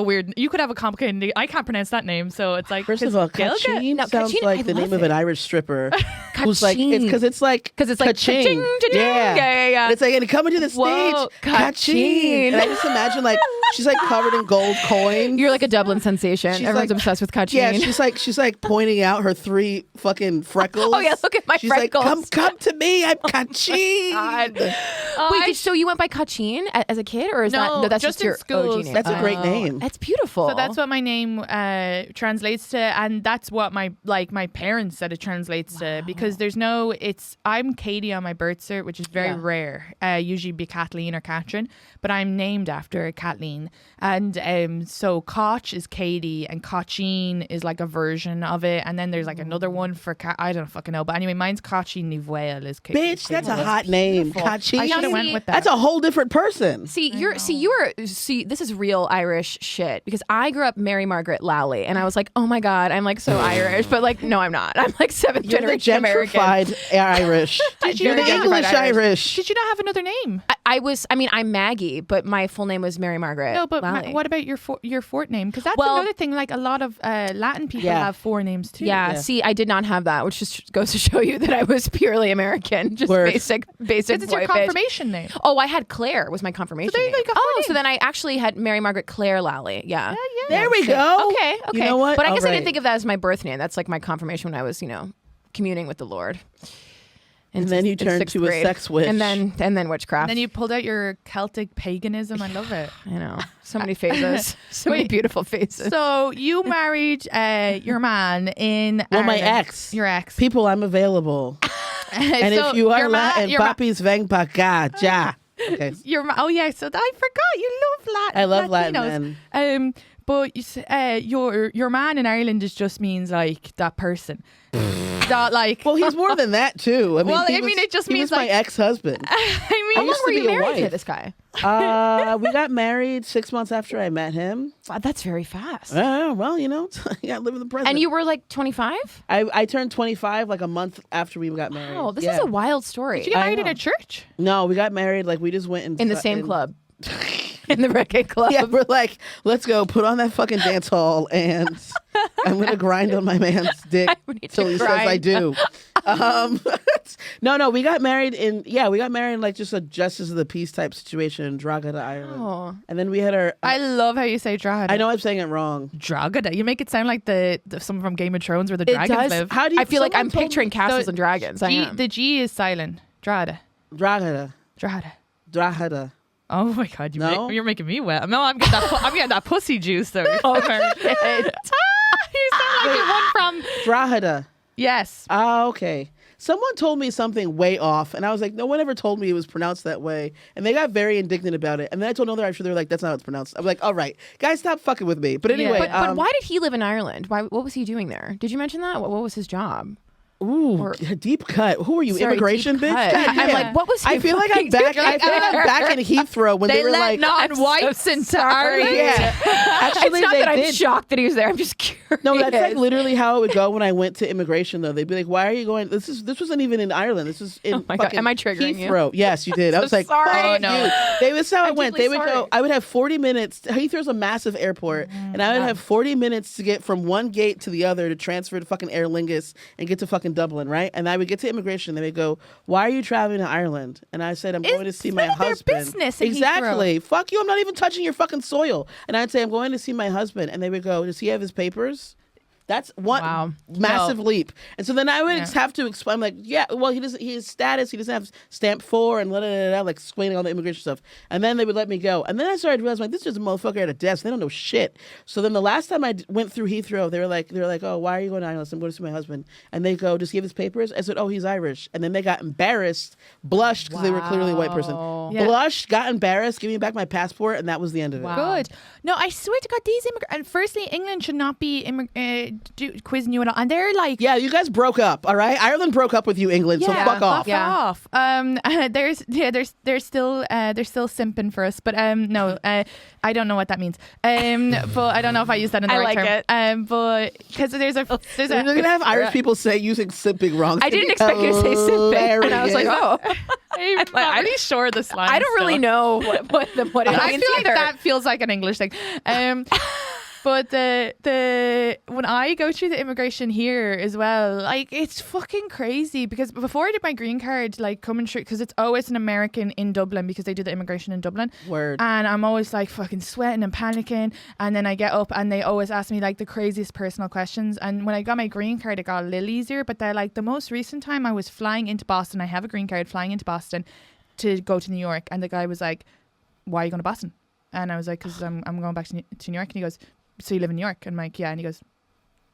Speaker 1: a complicated name. I can't pronounce that name. So it's like,
Speaker 3: First of all, Cachine sounds
Speaker 2: Cachine,
Speaker 3: like
Speaker 2: I
Speaker 3: the
Speaker 2: love
Speaker 3: name of
Speaker 2: it.
Speaker 3: an Irish stripper. Who's like,
Speaker 2: Cachine.
Speaker 3: it's like
Speaker 2: ka-ching,
Speaker 3: yeah.
Speaker 2: yeah.
Speaker 3: And it's like, and coming to the
Speaker 2: Whoa,
Speaker 3: stage, Cachine.
Speaker 2: Cachine.
Speaker 3: And I just imagine like She's like covered in gold coins.
Speaker 2: You're like a Dublin sensation.
Speaker 3: She's
Speaker 2: Everyone's
Speaker 3: like-
Speaker 2: obsessed with Kachine.
Speaker 3: Yeah, she's like pointing out her 3 fucking freckles.
Speaker 2: Oh, yeah, look at my
Speaker 3: she's
Speaker 2: freckles.
Speaker 3: like, come to me, I'm Kachine.
Speaker 2: Wait, so you went by Kachine as a kid, or is
Speaker 1: No,
Speaker 2: that's
Speaker 1: just
Speaker 2: just
Speaker 1: in
Speaker 2: your
Speaker 1: schools.
Speaker 2: OG name?
Speaker 3: That's a great name.
Speaker 2: That's beautiful.
Speaker 1: So that's what my name translates to, and that's what my parents said it translates to, because I'm Katie on my birth cert, which is very rare. Usually be Kathleen or Catherine, but I'm named after Kathleen, and so Koch is Katie, and Kachine is like a version of it, and then there's like another one for I don't fucking know, but anyway, mine's Kachine Nivuel is Katie.
Speaker 3: Bitch, that's a hot name. Kachine.
Speaker 1: I should have went with that.
Speaker 3: That's a whole different person.
Speaker 2: See, this is real Irish shit, because I grew up Mary Margaret Lowley, and I was like, oh my God, I'm like so Irish, but like, no, I'm not. I'm like 7th
Speaker 3: You're the
Speaker 2: generation American.
Speaker 3: gentrified Irish. You're the
Speaker 2: Very
Speaker 3: English
Speaker 2: gentrified
Speaker 3: Irish.
Speaker 1: Did you not have another name?
Speaker 2: I'm Maggie, but my full name was Mary Margaret
Speaker 1: No, but
Speaker 2: Lowley.
Speaker 1: what about your fort name? Because that's
Speaker 2: Well-
Speaker 1: another thing. Like a lot of Latin people
Speaker 3: Yeah.
Speaker 1: have 4 names too.
Speaker 2: Yeah, see, I did not have that, which just goes to show you that I was purely American, just
Speaker 3: Word.
Speaker 2: basic
Speaker 1: Because it's your
Speaker 2: white bitch.
Speaker 1: confirmation name.
Speaker 2: Oh, I had Claire was my confirmation
Speaker 1: there you
Speaker 2: name.
Speaker 1: go, you got 4
Speaker 2: so
Speaker 1: names.
Speaker 2: then I actually had Mary Margaret Claire Lowley. Yeah.
Speaker 3: There we go.
Speaker 2: Okay.
Speaker 3: You know what?
Speaker 2: But I guess I
Speaker 3: All
Speaker 2: didn't
Speaker 3: right.
Speaker 2: think of that as my birth name. That's like my confirmation when I was, communing with the Lord.
Speaker 3: And then you
Speaker 2: in
Speaker 3: turned
Speaker 2: 6th
Speaker 3: to a
Speaker 2: grade.
Speaker 3: sex witch.
Speaker 2: And then witchcraft.
Speaker 1: And then you pulled out your Celtic paganism. I love it.
Speaker 2: I know. So many phases. So many
Speaker 1: Wait.
Speaker 2: beautiful phases.
Speaker 1: So you married your man in
Speaker 3: my
Speaker 1: Ireland.
Speaker 3: ex.
Speaker 1: Your ex.
Speaker 3: People, I'm available. And
Speaker 1: So
Speaker 3: if you are
Speaker 1: your ma-
Speaker 3: Latin,
Speaker 1: your ma-
Speaker 3: papis veng pa ca, ja. Okay.
Speaker 1: oh yeah, so I forgot you love Latin.
Speaker 3: I love Latin
Speaker 1: Latinos.
Speaker 3: men.
Speaker 1: But your man in Ireland just means like that person. Not like.
Speaker 3: Well, he's more than that too. I mean,
Speaker 1: Well,
Speaker 3: he
Speaker 1: I mean, it just
Speaker 3: he
Speaker 1: means
Speaker 3: was my
Speaker 1: like-
Speaker 3: ex-husband.
Speaker 1: I mean,
Speaker 2: How long
Speaker 3: used
Speaker 2: were
Speaker 3: to
Speaker 2: you
Speaker 3: be a
Speaker 2: married to
Speaker 3: wife.
Speaker 2: this guy?
Speaker 3: We got married 6 months after I met him.
Speaker 2: Wow, that's very fast.
Speaker 3: Well, you know, you gotta live in the present.
Speaker 2: And you were like 25?
Speaker 3: I turned 25 like a month after we got married.
Speaker 2: Oh, this
Speaker 3: Yeah.
Speaker 2: is a wild story.
Speaker 1: did you get
Speaker 3: I
Speaker 1: married in
Speaker 3: know.
Speaker 1: a church?
Speaker 3: No, we got married like we just went
Speaker 2: In the same club. In the reggae club.
Speaker 3: Yeah, we're like, let's go put on that fucking dance hall, and I'm gonna grind on my man's dick
Speaker 2: need to
Speaker 3: till he says I
Speaker 2: grind.
Speaker 3: do. No, we got married in like just a justice of the peace type situation in Drogheda, Ireland.
Speaker 2: Oh.
Speaker 3: And then we had our.
Speaker 1: I love how you say Drogheda.
Speaker 3: I know I'm saying it wrong.
Speaker 1: Drogheda. You make it sound like the someone from Game of Thrones where the
Speaker 2: It
Speaker 1: dragons
Speaker 2: does.
Speaker 1: live.
Speaker 3: How do you?
Speaker 2: I feel like
Speaker 3: someone
Speaker 2: I'm
Speaker 3: told
Speaker 2: picturing
Speaker 3: me-
Speaker 2: castles and dragons. I am.
Speaker 1: The G is silent. Drogheda.
Speaker 3: Drogheda.
Speaker 1: Drogheda. Oh my God!
Speaker 3: No?
Speaker 1: You're making me wet. No, I'm getting that pussy juice though.
Speaker 2: Oh,
Speaker 1: you sound like the one from.
Speaker 3: Drogheda.
Speaker 1: Yes.
Speaker 3: Ah, okay. Someone told me something way off, and I was like, no one ever told me it was pronounced that way. And they got very indignant about it. And then I told another Irish, they were like, that's not how it's pronounced. I'm like, all right, guys, stop fucking with me. But anyway.
Speaker 2: But why did he live in Ireland? What was he doing there? Did you mention that? What was his job?
Speaker 3: Ooh, deep cut. Who are you,
Speaker 2: Sorry,
Speaker 3: immigration
Speaker 2: deep
Speaker 3: bitch?
Speaker 2: cut.
Speaker 3: God
Speaker 2: I'm
Speaker 3: damn.
Speaker 2: like, what was he
Speaker 3: I feel like I'm
Speaker 2: fucking
Speaker 3: back.
Speaker 2: doing
Speaker 3: I feel like I'm back in Heathrow when they were like,
Speaker 1: non-whites into Ireland.
Speaker 3: yeah. Actually,
Speaker 2: It's not
Speaker 3: they
Speaker 2: that I'm
Speaker 3: did.
Speaker 2: shocked that he was there. I'm just curious.
Speaker 3: No, that's like literally how it would go when I went to immigration. Though they'd be like, "Why are you going? This wasn't even in Ireland. This was in
Speaker 2: Oh my God.
Speaker 3: fucking
Speaker 2: Am I triggering you?
Speaker 3: Heathrow." Yes, you did. I was like,
Speaker 2: sorry.
Speaker 3: "Oh
Speaker 1: no.
Speaker 3: no!" That's how it went. They
Speaker 2: deeply
Speaker 3: would go.
Speaker 2: sorry.
Speaker 3: I would have 40 minutes. Heathrow's a massive airport, and I would have 40 minutes to get from one gate to the other to transfer to fucking Aer Lingus and get to fucking Dublin, right? And I would get to immigration. They would go, "Why are you traveling to Ireland?" And I said, "I'm going to see my
Speaker 1: none of their
Speaker 3: husband."
Speaker 1: business in
Speaker 3: Exactly. Fuck you. I'm not even touching your fucking soil. And I'd say, "I'm going to see my husband," and they would go, "Does he have his papers?" That's one
Speaker 2: Wow.
Speaker 3: massive leap. And so then I would
Speaker 1: Yeah.
Speaker 3: have to explain, like, yeah, well, he doesn't, his status, he doesn't have stamp 4 and like explaining all the immigration stuff. And then they would let me go. And then I started realizing, like, this is just a motherfucker at a desk. They don't know shit. So then the last time I went through Heathrow, they were like, oh, why are you going to Ireland? I'm going to see my husband. And they go, does he have his papers? I said, oh, he's Irish. And then they got embarrassed, blushed because they were clearly a white person.
Speaker 2: Wow.
Speaker 1: Yeah.
Speaker 3: Blushed, got embarrassed, gave me back my passport, and that was the end of it.
Speaker 2: Wow.
Speaker 1: Good. No, I swear to God, these and firstly, England should not be quizzing you at all. And they're like,
Speaker 3: Yeah, you guys broke up, all right? Ireland broke up with you, England, so
Speaker 1: yeah,
Speaker 3: fuck off.
Speaker 2: Yeah.
Speaker 1: off. They're still simping for us, but no, I don't know what that means. But I don't know if I used that in the
Speaker 2: I
Speaker 1: right
Speaker 2: like
Speaker 1: term.
Speaker 2: it.
Speaker 1: But because there's a
Speaker 3: You're gonna have Irish people say using simping wrong.
Speaker 2: I didn't expect you to say simping. And I was like, oh.
Speaker 1: I'm not really sure this line.
Speaker 2: I don't really know what it
Speaker 1: I
Speaker 2: means
Speaker 1: feel like
Speaker 2: either.
Speaker 1: that feels like an English thing. But the when I go through the immigration here as well, like it's fucking crazy because before I did my green card, like coming through, because it's always an American in Dublin because they do the immigration in Dublin.
Speaker 3: Word.
Speaker 1: And I'm always like fucking sweating and panicking, and then I get up and they always ask me like the craziest personal questions. And when I got my green card, it got a little easier. But they're like the most recent time I was flying into Boston. I have a green card, flying into Boston to go to New York, and the guy was like, "Why are you going to Boston?" And I was like, "Because I'm going back to New York." And he goes, "So you live in New York?" And I'm like, "Yeah." And he goes,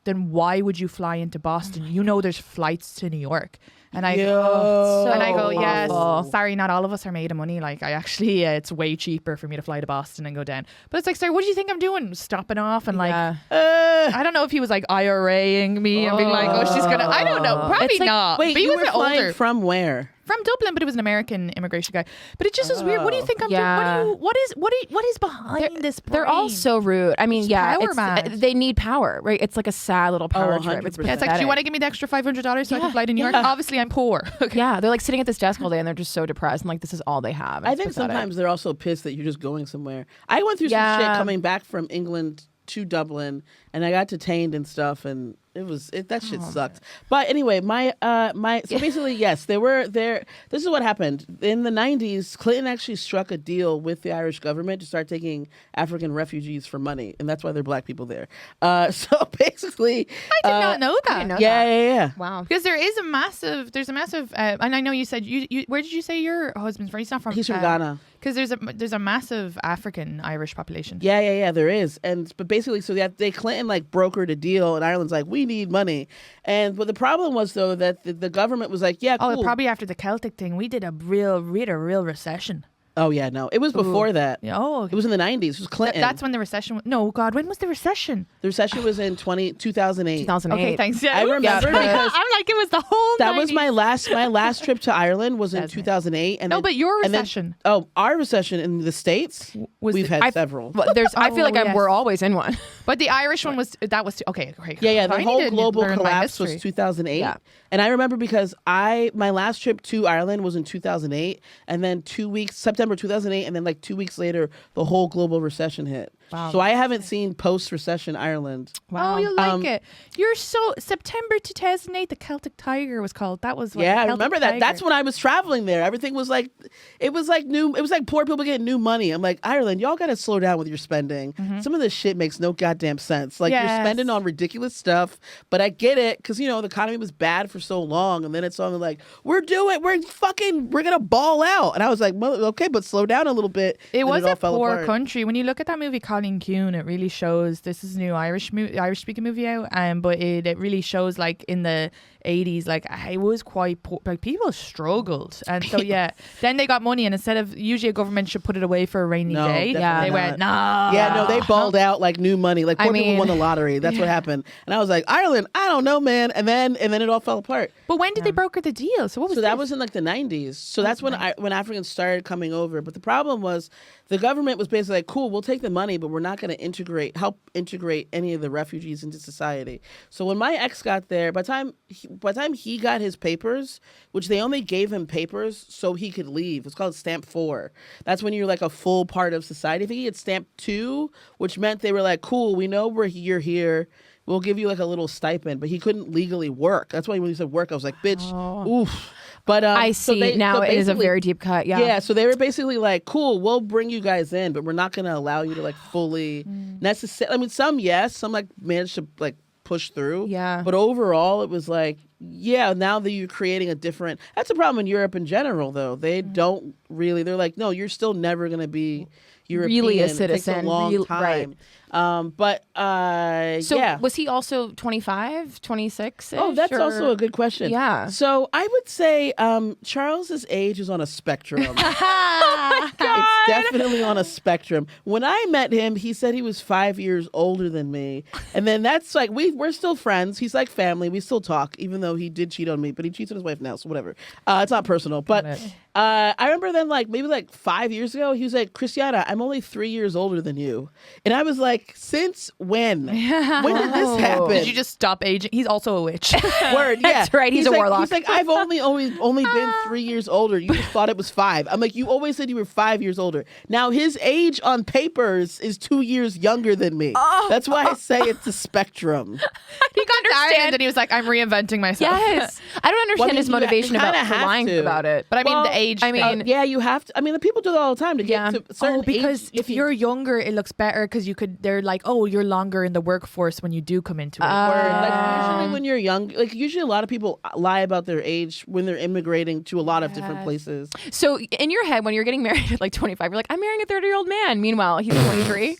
Speaker 1: "Then why would you fly into Boston? You know there's flights to New York." And I go, "Yes, sorry, not all of us are made of money. Like I actually, it's way cheaper for me to fly to Boston and go down." But it's like, sorry, what do you think I'm doing? Stopping off and like, I don't know if he was like IRAing me and being like, "Oh, she's gonna," I don't know, probably
Speaker 2: like,
Speaker 1: not.
Speaker 3: Wait,
Speaker 1: but he
Speaker 3: you
Speaker 1: was
Speaker 3: were flying
Speaker 1: older.
Speaker 3: from where?
Speaker 1: From Dublin, but it was an American immigration guy. But it just was weird. What do you think I'm doing? What is behind this?
Speaker 2: They're all so rude. I mean,
Speaker 1: power mad.
Speaker 2: they need power, right? It's like a sad little power trip. It's
Speaker 3: 100%.
Speaker 1: Yeah, it's like, do you want to give me the extra $500 so I can fly to New York? Obviously, I'm poor. Okay.
Speaker 2: Yeah, they're like sitting at this desk all day and they're just so depressed and like this is all they have.
Speaker 3: I think sometimes they're also pissed that you're just going somewhere. I went through some shit coming back from England to Dublin, and I got detained and stuff, and that shit sucked. But anyway, so basically, yes, this is what happened. In the 90s, Clinton actually struck a deal with the Irish government to start taking African refugees for money, and that's why there are black people there. So basically,
Speaker 1: I did not know that.
Speaker 3: Yeah.
Speaker 2: Wow.
Speaker 1: Because there's a massive, and I know you said where did you say your husband's from? He's not from.
Speaker 3: He's from Ghana.
Speaker 1: Because there's a massive African Irish population.
Speaker 3: Yeah, there is. But basically, so Clinton like brokered a deal, and Ireland's like, we need money. But the problem was though that the government was like, yeah, cool.
Speaker 1: Oh, probably after the Celtic thing, we had a real recession.
Speaker 3: Oh yeah, no, it was before that.
Speaker 1: Oh,
Speaker 3: it was in the 90s. It was Clinton.
Speaker 1: That's when the recession. No, God, when was the recession?
Speaker 3: The recession was in 2008.
Speaker 2: 2008.
Speaker 1: Okay, thanks. Yeah,
Speaker 3: I remember because
Speaker 1: I'm like, it was the whole.
Speaker 3: That
Speaker 1: 90s.
Speaker 3: was my last trip to Ireland was in 2008. And
Speaker 1: but your recession.
Speaker 3: Our recession in the States, we've had several.
Speaker 2: Well, I feel like we're always in one.
Speaker 1: But the Irish one was okay.
Speaker 3: Yeah. The whole global collapse was 2008.
Speaker 2: Yeah.
Speaker 3: And I remember because my last trip to Ireland was in 2008, and then September 2008, and then like 2 weeks later, the whole global recession hit. Wow. So I haven't seen post-recession Ireland.
Speaker 1: Wow. Oh, you like it. You're so September 2008, the Celtic Tiger was called. That was
Speaker 3: I remember that. That's when I was traveling there. Everything was like, it was like poor people getting new money. I'm like, Ireland, y'all got to slow down with your spending. Mm-hmm. Some of this shit makes no goddamn sense. Like you're spending on ridiculous stuff, but I get it because the economy was bad for so long, and then it's on like we're gonna ball out, and I was like, well, okay, but slow down a little bit.
Speaker 1: It was a poor country. When you look at that movie Colleen Kuhn, it really shows. This is a new Irish speaking movie out, but it really shows like in the 80s, like I was quite poor. Like people struggled, and so then they got money, and instead of usually a government should put it away for a rainy day, they went
Speaker 3: they balled out like new money, like poor people won the lottery. That's what happened, and I was like, Ireland, I don't know, man, and then it all fell apart.
Speaker 1: But when did they broker the deal? So
Speaker 3: that was in like the 90s. So that's when Africans started coming over. But the problem was the government was basically like, cool, we'll take the money, but we're not going to help integrate any of the refugees into society. So when my ex got there, by the time he got his papers, which they only gave him papers so he could leave. It's called Stamp 4. That's when you're like a full part of society. I think he had Stamp 2, which meant they were like, cool, we know you're here. We'll give you like a little stipend, but he couldn't legally work. That's why when he said work, I was like, bitch, oof. But
Speaker 2: I see now it is a very deep cut. Yeah.
Speaker 3: So they were basically like, cool, we'll bring you guys in, but we're not going to allow you to like fully necessarily. I mean, some like managed to like push through.
Speaker 2: Yeah.
Speaker 3: But overall, it was like, now that you're creating a different. That's a problem in Europe in general, though. They don't really. They're like, no, you're still never going to be European.
Speaker 2: Really a citizen.
Speaker 3: It takes a long time.
Speaker 2: Right.
Speaker 3: So
Speaker 2: was he also 25, 26?
Speaker 3: Oh, that's also a good question.
Speaker 2: Yeah.
Speaker 3: So I would say Charles's age is on a spectrum.
Speaker 2: God.
Speaker 3: It's definitely on a spectrum. When I met him, he said he was 5 years older than me. And then that's like, we're still friends. He's like family. We still talk, even though he did cheat on me, but he cheats on his wife now, so whatever. It's not personal. But I remember then maybe 5 years ago, he was like, Christiana, I'm only 3 years older than you. And I was like, like, since when? When did this happen?
Speaker 1: Did you just stop aging? He's also a witch.
Speaker 3: Word, yeah.
Speaker 2: That's right. He's a
Speaker 3: like,
Speaker 2: warlock.
Speaker 3: He's like, I've only been 3 years older. You just thought it was 5. I'm like, you always said you were 5 years older. Now his age on papers is 2 years younger than me. That's why I say it's a spectrum.
Speaker 1: He got to Ireland and he was like, I'm reinventing myself.
Speaker 2: Yes. I don't understand his motivation
Speaker 3: you
Speaker 2: about
Speaker 3: kinda
Speaker 2: for
Speaker 3: have
Speaker 2: lying
Speaker 3: to.
Speaker 2: about it.
Speaker 1: But I mean,
Speaker 3: Well,
Speaker 1: the age.
Speaker 2: I mean,
Speaker 1: thing.
Speaker 3: Yeah, you have to. I mean, the people do that all the time to get to a certain
Speaker 1: because
Speaker 3: age.
Speaker 1: if you're younger, it looks better because they're like, oh, you're longer in the workforce when you do come into it.
Speaker 3: Like usually when you're young, like usually a lot of people lie about their age when they're immigrating to a lot of different places.
Speaker 2: So in your head, when you're getting married at like 25, you're like, I'm marrying a 30-year-old man. Meanwhile, he's 23.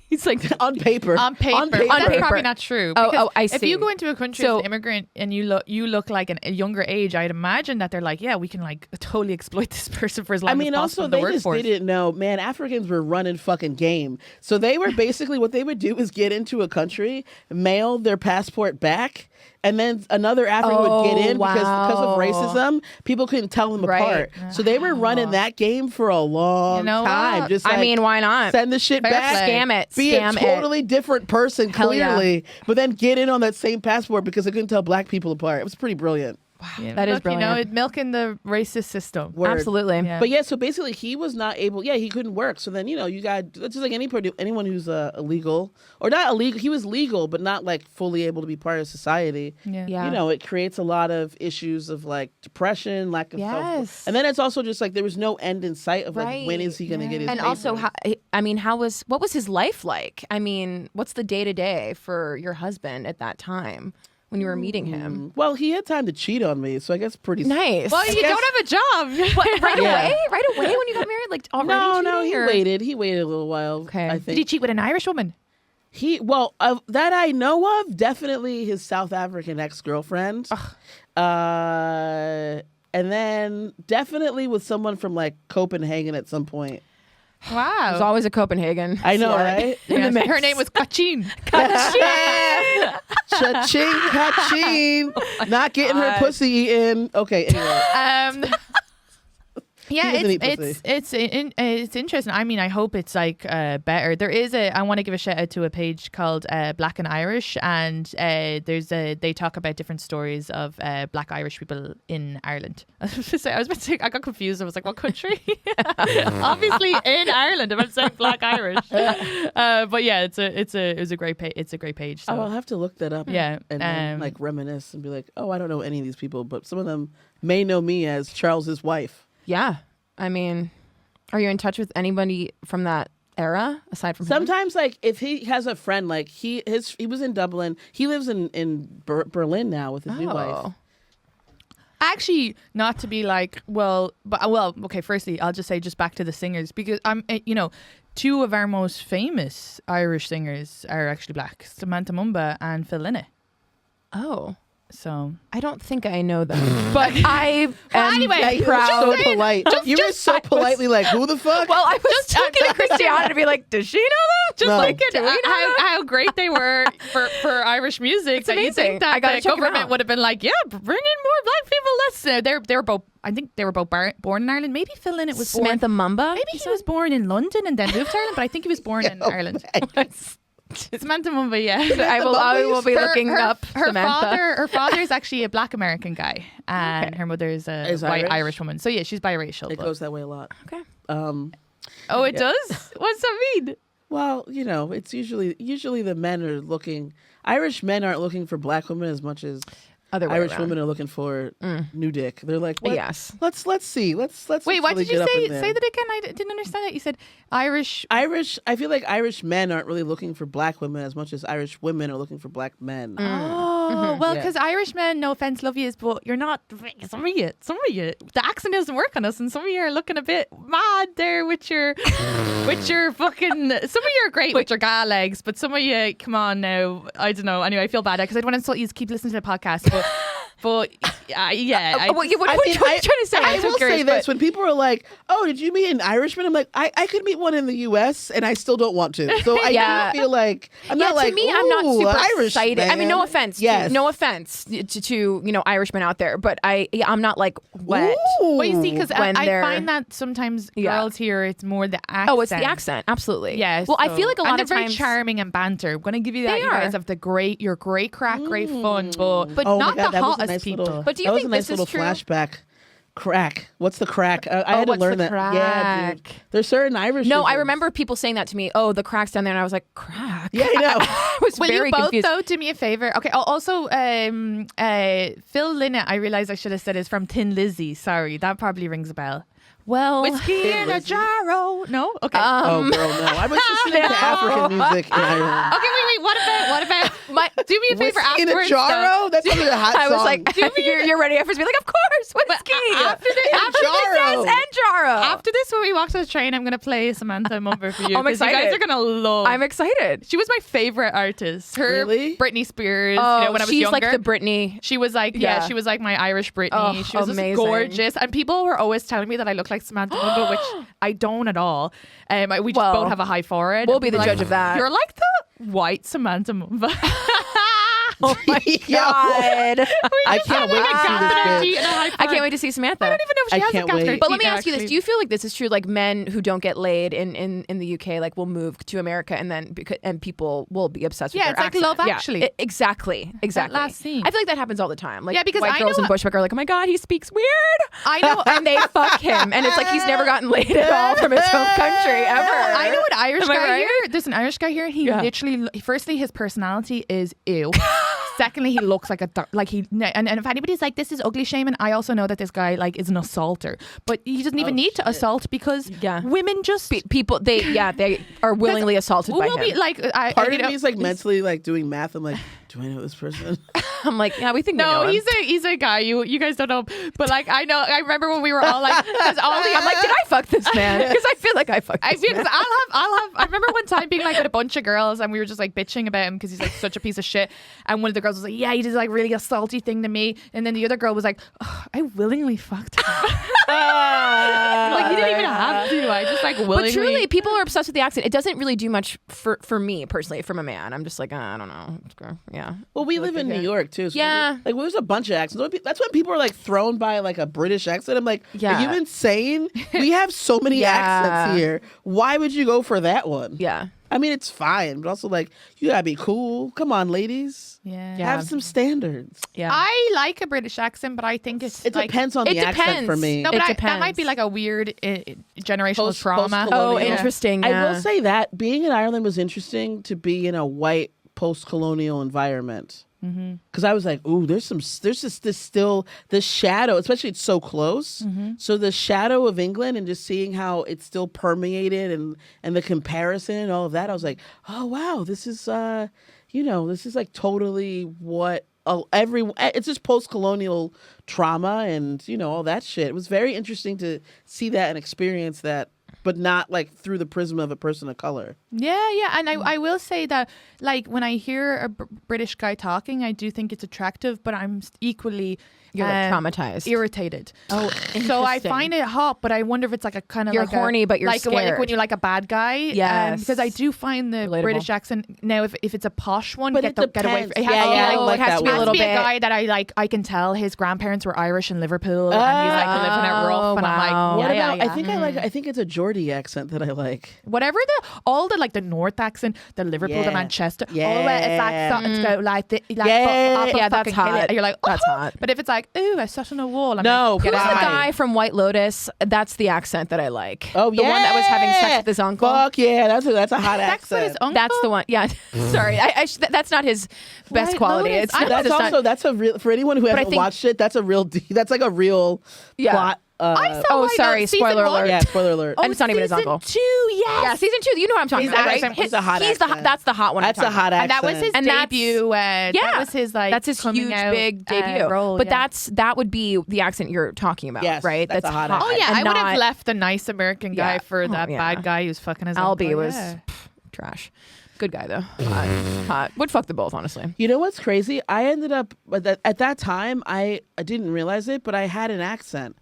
Speaker 2: He's like
Speaker 3: on paper.
Speaker 1: On paper. That's
Speaker 2: paper.
Speaker 1: probably not true.
Speaker 2: I
Speaker 1: If
Speaker 2: see.
Speaker 1: you go into a country as an immigrant and you look like a younger age, I'd imagine that they're like, yeah, we can like totally exploit this person for as long as possible
Speaker 3: also
Speaker 1: in the
Speaker 3: they
Speaker 1: workforce.
Speaker 3: didn't know, man, Africans were running fucking game. So they were basically what they would do is get into a country, mail their passport back, and then another African would get in because of racism, people couldn't tell them apart. So they were running that game for a long time.
Speaker 1: What?
Speaker 3: Just like,
Speaker 2: I mean, why not?
Speaker 3: send the shit back,
Speaker 2: Scam it.
Speaker 3: be
Speaker 2: Scam
Speaker 3: a totally different person,
Speaker 2: Hell yeah.
Speaker 3: clearly, but then get in on that same passport because they couldn't tell black people apart. It was pretty brilliant.
Speaker 1: Yeah,
Speaker 2: That is
Speaker 1: look,
Speaker 2: brilliant.
Speaker 1: Milking the racist system.
Speaker 3: Word.
Speaker 2: Absolutely.
Speaker 1: Yeah.
Speaker 3: But yeah, so basically he was not able. Yeah, he couldn't work. So then you got it's just like anyone who's illegal or not illegal. He was legal, but not like fully able to be part of society.
Speaker 1: Yeah.
Speaker 3: It creates a lot of issues of like depression, lack of self. And then it's also just like there was no end in sight of like when is he going to get his.
Speaker 2: And
Speaker 3: papers.
Speaker 2: also, what was his life like? I mean, what's the day to day for your husband at that time when you were meeting him?
Speaker 3: Well, he had time to cheat on me, so I guess pretty
Speaker 2: Nice.
Speaker 1: Well, you don't have a job.
Speaker 2: What, right
Speaker 3: Yeah.
Speaker 2: away? Right away when you got married? Like already
Speaker 3: No, he
Speaker 2: cheating, or-
Speaker 3: waited. He waited a little while.
Speaker 2: Okay.
Speaker 3: I
Speaker 1: Did he
Speaker 3: think
Speaker 1: cheat with an Irish woman?
Speaker 3: that I know of, definitely his South African ex-girlfriend. And then definitely with someone from like Copenhagen at some point.
Speaker 1: Wow.
Speaker 2: There's always a Copenhagen.
Speaker 3: I know,
Speaker 2: slut
Speaker 3: right?
Speaker 2: in the mix.
Speaker 1: Her name was Kachin.
Speaker 3: Cha-ching, ka-ching. Not getting her pussy eaten. Okay, anyway.
Speaker 1: Yeah,
Speaker 3: He doesn't eat
Speaker 1: it's interesting. I mean, I hope it's like better. I want to give a shout out to a page called Black and Irish, and they talk about different stories of Black Irish people in Ireland. I was about to say, I got confused. I was like, what country? Obviously in Ireland. I'm saying Black Irish. But yeah, it was a great page. It's a great page. So.
Speaker 3: Oh, I'll have to look that up.
Speaker 1: Yeah,
Speaker 3: and then, like reminisce and be like, oh, I don't know any of these people, but some of them may know me as Charles's wife.
Speaker 2: Yeah. I mean, are you in touch with anybody from that era aside from him?
Speaker 3: Sometimes, like, if he has a friend, like he was in Dublin. He lives in Berlin now with his new wife.
Speaker 1: Actually, not to be like, okay, firstly, I'll just say just back to the singers, because two of our most famous Irish singers are actually black, Samantha Mumba and Phil Lynott.
Speaker 2: Oh.
Speaker 1: So
Speaker 2: I don't think I know them, but I am
Speaker 1: anyway,
Speaker 2: proud.
Speaker 3: So polite. You were so politely like, who the fuck?
Speaker 2: Well, I was talking to Christiana to be like, does she know them?
Speaker 1: just
Speaker 3: No.
Speaker 1: like
Speaker 2: Do we know
Speaker 1: how great they were for Irish music.
Speaker 2: It's
Speaker 1: that you
Speaker 2: amazing.
Speaker 1: think that
Speaker 2: I gotta
Speaker 1: the
Speaker 2: check 'em
Speaker 1: government
Speaker 2: out.
Speaker 1: would have been like, yeah, bring in more black people. Let's. They were both. I think they were both born in Ireland. Maybe Phil Lynott was
Speaker 2: Samantha
Speaker 1: born.
Speaker 2: Mumba?
Speaker 1: Maybe he was born in London and then moved to Ireland, but I think he was born in Ireland. Samantha Mumba, yeah.
Speaker 2: I will be looking up
Speaker 1: her
Speaker 2: Samantha.
Speaker 1: Her father is actually a black American guy, and her mother is a
Speaker 3: Is
Speaker 1: white
Speaker 3: Irish?
Speaker 1: Irish woman. So yeah, she's biracial.
Speaker 3: It
Speaker 1: but-
Speaker 3: goes that way a lot.
Speaker 2: Okay.
Speaker 1: Oh, it does? What's that mean?
Speaker 3: Well, it's usually the men are looking. Irish men aren't looking for black women as much as
Speaker 2: Other way
Speaker 3: Irish
Speaker 2: around.
Speaker 3: women are looking for new dick. They're like, what?
Speaker 2: Yes.
Speaker 3: Let's see. Let's
Speaker 1: Wait, what
Speaker 3: really
Speaker 1: did you
Speaker 3: get up
Speaker 1: say?
Speaker 3: in there.
Speaker 1: Say that again. I didn't understand that. You said Irish.
Speaker 3: I feel like Irish men aren't really looking for black women as much as Irish women are looking for black men.
Speaker 1: Oh, well,
Speaker 3: Yeah.
Speaker 1: because Irish men, no offense, love yous, but you're not. Some of you, the accent doesn't work on us, and some of you are looking a bit mad there with your fucking. Some of you are great with your gal legs, but some of you, come on now, I don't know. Anyway, I feel bad because I don't want to insult you. Keep listening to the podcast, but But yeah,
Speaker 2: what are you trying to say?
Speaker 3: I
Speaker 2: I'm so
Speaker 3: will
Speaker 2: curious,
Speaker 3: say this:
Speaker 2: but-
Speaker 3: when people are like, "Oh, did you meet an Irishman?" I'm like, I could meet one in the U.S. and I still don't want to. So I
Speaker 2: Yeah.
Speaker 3: do feel like I'm not like,
Speaker 2: to me, I'm not
Speaker 3: "Ooh,
Speaker 2: super
Speaker 3: Irish
Speaker 2: excited. I mean,
Speaker 3: man."
Speaker 2: no offense.
Speaker 3: Yes.
Speaker 2: No offense to Irishmen out there, but I'm not like wet.
Speaker 3: Ooh.
Speaker 1: Well, you see, because
Speaker 2: When
Speaker 1: I
Speaker 2: they're-
Speaker 1: find that sometimes
Speaker 2: Yeah.
Speaker 1: girls here, it's more the accent.
Speaker 2: Oh, it's the accent. Absolutely.
Speaker 1: Yeah.
Speaker 2: Well, I feel like a lot
Speaker 1: and
Speaker 2: of
Speaker 1: they're
Speaker 2: times.
Speaker 1: very charming and banter. I'm gonna give you that.
Speaker 2: They
Speaker 1: You guys
Speaker 2: are.
Speaker 1: have your great crack, great fun, but
Speaker 3: Oh my
Speaker 1: not
Speaker 3: God,
Speaker 1: the
Speaker 3: that was a
Speaker 1: hottest
Speaker 3: nice
Speaker 1: people.
Speaker 3: little.
Speaker 2: But do you
Speaker 3: that was
Speaker 2: think
Speaker 3: a nice
Speaker 2: this is
Speaker 3: little
Speaker 2: true?
Speaker 3: flashback? Crack. What's the crack? I had to
Speaker 2: what's
Speaker 3: learn
Speaker 2: the
Speaker 3: that. Yeah, dude.
Speaker 2: crack?
Speaker 3: There's certain Irish.
Speaker 2: No, I remember people saying that to me. Oh, the crack's down there, and I was like, crack.
Speaker 3: Yeah, I know.
Speaker 2: I was
Speaker 1: Will
Speaker 2: very
Speaker 1: you both
Speaker 2: confused.
Speaker 1: though do me a favor? Okay. Also, Phil Lynott, I realized I should have said is from Tin Lizzy. Sorry, that probably rings a bell.
Speaker 2: Well,
Speaker 1: Whiskey
Speaker 3: Tin
Speaker 1: in a
Speaker 3: Lizzy?
Speaker 1: jarro. No. Okay.
Speaker 3: Oh, girl, no. I was listening to African music in Ireland.
Speaker 1: Okay, wait. What about? Do me a favor
Speaker 3: Whiskey in a
Speaker 1: afterwards. though.
Speaker 3: jarro? That's a hot
Speaker 2: I was
Speaker 3: song.
Speaker 2: like, you're ready after to be like, of course, whiskey.
Speaker 1: After this,
Speaker 3: jarro.
Speaker 2: Yes, and jarro.
Speaker 1: after this, when we walk to the train, I'm gonna play Samantha Mumber for you.
Speaker 2: I'm
Speaker 1: 'cause You guys
Speaker 2: excited.
Speaker 1: are gonna love.
Speaker 2: I'm excited.
Speaker 1: She was my favorite artist. Her
Speaker 3: Really?
Speaker 1: Britney Spears.
Speaker 2: Oh,
Speaker 1: When I was
Speaker 2: she's
Speaker 1: younger.
Speaker 2: like the Britney.
Speaker 1: She was like,
Speaker 2: Yeah.
Speaker 1: she was like my Irish Britney.
Speaker 2: Oh,
Speaker 1: she was just
Speaker 2: amazing.
Speaker 1: gorgeous. And people were always telling me that I look like Samantha Mumbo, which I don't at all. We just
Speaker 2: Well,
Speaker 1: both have a high forehead.
Speaker 2: we'll be the
Speaker 1: Like,
Speaker 2: judge of that.
Speaker 1: You're like the white Samantha Mumbo.
Speaker 2: Oh my God.
Speaker 3: I can't wait to see this bitch.
Speaker 2: I can't wait to see Samantha.
Speaker 1: I don't even know if she
Speaker 3: I
Speaker 1: has a
Speaker 3: can't
Speaker 1: gastric
Speaker 3: wait.
Speaker 2: But let me
Speaker 1: teeth,
Speaker 2: ask you this:
Speaker 1: actually.
Speaker 2: do you feel like this is true? Like men who don't get laid in the UK, like will move to America, and then and people will be obsessed with
Speaker 1: Yeah,
Speaker 2: their
Speaker 1: it's like
Speaker 2: accent.
Speaker 1: Love
Speaker 2: Yeah,
Speaker 1: Actually.
Speaker 2: Exactly.
Speaker 1: last scene.
Speaker 2: I feel like that happens all the time. Like
Speaker 1: Yeah, because
Speaker 2: white
Speaker 1: I
Speaker 2: girls
Speaker 1: know-
Speaker 2: in Bushwick are like, oh my God, he speaks weird.
Speaker 1: I know.
Speaker 2: And they fuck him, and it's like he's never gotten laid at all from his home country ever.
Speaker 1: I know an Irish
Speaker 2: Am I
Speaker 1: guy
Speaker 2: right?
Speaker 1: here. There's an Irish guy here. He
Speaker 2: Yeah.
Speaker 1: literally, firstly, his personality is ew. Secondly, he looks like and if anybody's like, this is ugly shaming, I also know that this guy like is an assaulter. But he doesn't even need to assault because
Speaker 2: Yeah.
Speaker 1: women just
Speaker 2: People, they are willingly assaulted by
Speaker 1: will
Speaker 2: him.
Speaker 1: be like,
Speaker 3: Part of me is like mentally like doing math. I'm like, do I know this person?
Speaker 2: I'm like, yeah, we think we
Speaker 1: no,
Speaker 2: know him.
Speaker 1: he's a guy. You guys don't know, but like I know. I remember when we were all like, because
Speaker 2: I'm like, did I fuck this man? Because I feel like I fucked this
Speaker 1: because
Speaker 2: man.
Speaker 1: I'll have. I remember one time being like with a bunch of girls and we were just like bitching about him because he's like such a piece of shit. And one of the girls was like, yeah, he did like really a salty thing to me. And then the other girl was like, oh, I willingly fucked him. Like you didn't even have to. I just like willingly.
Speaker 2: But truly, people are obsessed with the accent. It doesn't really do much for me personally. From a man, I'm just like, I don't know. Yeah.
Speaker 3: Well, we live in New York too. So
Speaker 2: Yeah.
Speaker 3: like there's a bunch of accents. That's when people are like thrown by like a British accent. I'm like,
Speaker 2: Yeah.
Speaker 3: are you insane? We have so many
Speaker 2: Yeah.
Speaker 3: accents here. Why would you go for that one?
Speaker 2: Yeah.
Speaker 3: I mean, it's fine, but also like you gotta be cool. Come on, ladies.
Speaker 1: Yeah.
Speaker 3: Have some standards.
Speaker 2: Yeah.
Speaker 1: I like a British accent, but I think it's
Speaker 3: It
Speaker 1: like,
Speaker 3: depends on the
Speaker 2: it
Speaker 3: accent
Speaker 2: depends.
Speaker 3: for me.
Speaker 1: No, but
Speaker 2: It
Speaker 1: that might be
Speaker 2: depends.
Speaker 1: like a weird generational trauma.
Speaker 3: post-colonial.
Speaker 2: Oh,
Speaker 3: Yeah.
Speaker 2: interesting.
Speaker 3: I
Speaker 2: Yeah.
Speaker 3: will say that being in Ireland was interesting to be in a white post-colonial environment. Because I was like, ooh, there's this still the shadow, especially it's so close. So the shadow of England and just seeing how it's still permeated and the comparison and all of that, I was like, oh wow, this is this is like totally what it's just post-colonial trauma and all that shit. It was very interesting to see that and experience that, but not like through the prism of a person of color.
Speaker 1: Yeah, and I will say that like when I hear a British guy talking, I do think it's attractive, but I'm equally
Speaker 2: You're like traumatized.
Speaker 1: irritated.
Speaker 2: Oh,
Speaker 1: So I find it hot, but I wonder if it's like a kind of
Speaker 2: You're
Speaker 1: like
Speaker 2: horny, but you're
Speaker 1: like
Speaker 2: scared.
Speaker 1: when you like a bad guy.
Speaker 2: Yes.
Speaker 1: Because I do find the
Speaker 2: Relatable.
Speaker 1: British accent now. If it's a posh one,
Speaker 3: But
Speaker 1: get
Speaker 3: it
Speaker 1: away.
Speaker 3: depends.
Speaker 1: It has
Speaker 3: Yeah,
Speaker 1: to be
Speaker 3: yeah, I
Speaker 1: like,
Speaker 3: don't like
Speaker 2: it has
Speaker 3: that
Speaker 2: to be a
Speaker 3: one.
Speaker 2: little
Speaker 1: be a
Speaker 2: bit.
Speaker 1: guy that I like. I can tell his grandparents were Irish in Liverpool, and he's like living it rough, and I'm
Speaker 2: wow.
Speaker 1: like,
Speaker 3: What
Speaker 1: yeah,
Speaker 3: about?
Speaker 1: yeah, yeah.
Speaker 3: I think it's a Geordie accent that I like.
Speaker 1: Whatever all the like the North accent, the Liverpool, the
Speaker 3: Yeah.
Speaker 1: Manchester, all
Speaker 3: Yeah.
Speaker 1: of it, it's like something to go like the, like
Speaker 2: Yeah, that's
Speaker 1: fucking kill it.
Speaker 2: hot.
Speaker 1: And you're like,
Speaker 2: That's
Speaker 1: oh.
Speaker 2: hot.
Speaker 1: But if it's like, ooh, I sat on a wall, I'm
Speaker 3: No,
Speaker 1: like, get
Speaker 2: Who's
Speaker 1: out
Speaker 2: the
Speaker 1: of my-
Speaker 2: guy from White Lotus? That's the accent that I like.
Speaker 3: Oh,
Speaker 2: the one that was having sex with his uncle.
Speaker 3: Fuck yeah, that's a hot
Speaker 1: Sex
Speaker 3: accent.
Speaker 1: with his uncle.
Speaker 2: That's the one. Yeah. Sorry, that's not his best
Speaker 1: White
Speaker 2: quality.
Speaker 1: Lotus?
Speaker 2: It's
Speaker 1: I-
Speaker 2: not,
Speaker 3: That's
Speaker 2: it's not-
Speaker 3: also that's a real for anyone who hasn't
Speaker 2: think-
Speaker 3: watched it. That's a real. That's like a real
Speaker 2: Yeah.
Speaker 3: plot.
Speaker 1: I saw
Speaker 2: Oh,
Speaker 1: White
Speaker 2: sorry,
Speaker 1: Lotus season
Speaker 2: spoiler
Speaker 1: one.
Speaker 2: alert.
Speaker 3: Yeah, spoiler alert.
Speaker 2: And it's not even his
Speaker 1: season
Speaker 2: uncle.
Speaker 1: 2, yes.
Speaker 2: Yeah, season 2. You know what I'm talking
Speaker 3: He's
Speaker 2: about,
Speaker 3: accent-
Speaker 2: right?
Speaker 3: he's a hot accent.
Speaker 2: That's the hot one.
Speaker 3: That's
Speaker 2: I'm
Speaker 3: a
Speaker 2: talking
Speaker 3: hot
Speaker 2: about.
Speaker 3: accent.
Speaker 1: And that was his
Speaker 2: And that's-
Speaker 1: debut.
Speaker 2: Yeah,
Speaker 1: that was his like.
Speaker 2: that's his
Speaker 1: coming
Speaker 2: huge
Speaker 1: out,
Speaker 2: big debut.
Speaker 1: role,
Speaker 2: but
Speaker 1: yeah.
Speaker 2: that would be the accent you're talking about,
Speaker 3: Yes,
Speaker 2: right?
Speaker 3: that's a hot
Speaker 1: Oh
Speaker 3: accent.
Speaker 1: yeah,
Speaker 2: and
Speaker 1: I would have
Speaker 2: not
Speaker 1: left the nice American guy
Speaker 2: Yeah.
Speaker 1: for
Speaker 2: Oh,
Speaker 1: that
Speaker 2: yeah.
Speaker 1: bad guy who's fucking his
Speaker 2: Albie
Speaker 1: uncle.
Speaker 2: was
Speaker 1: Yeah.
Speaker 2: trash. Good guy though. Hot. Would fuck them both, honestly.
Speaker 3: You know what's crazy? I ended up at that time. I didn't realize it, but I had an accent.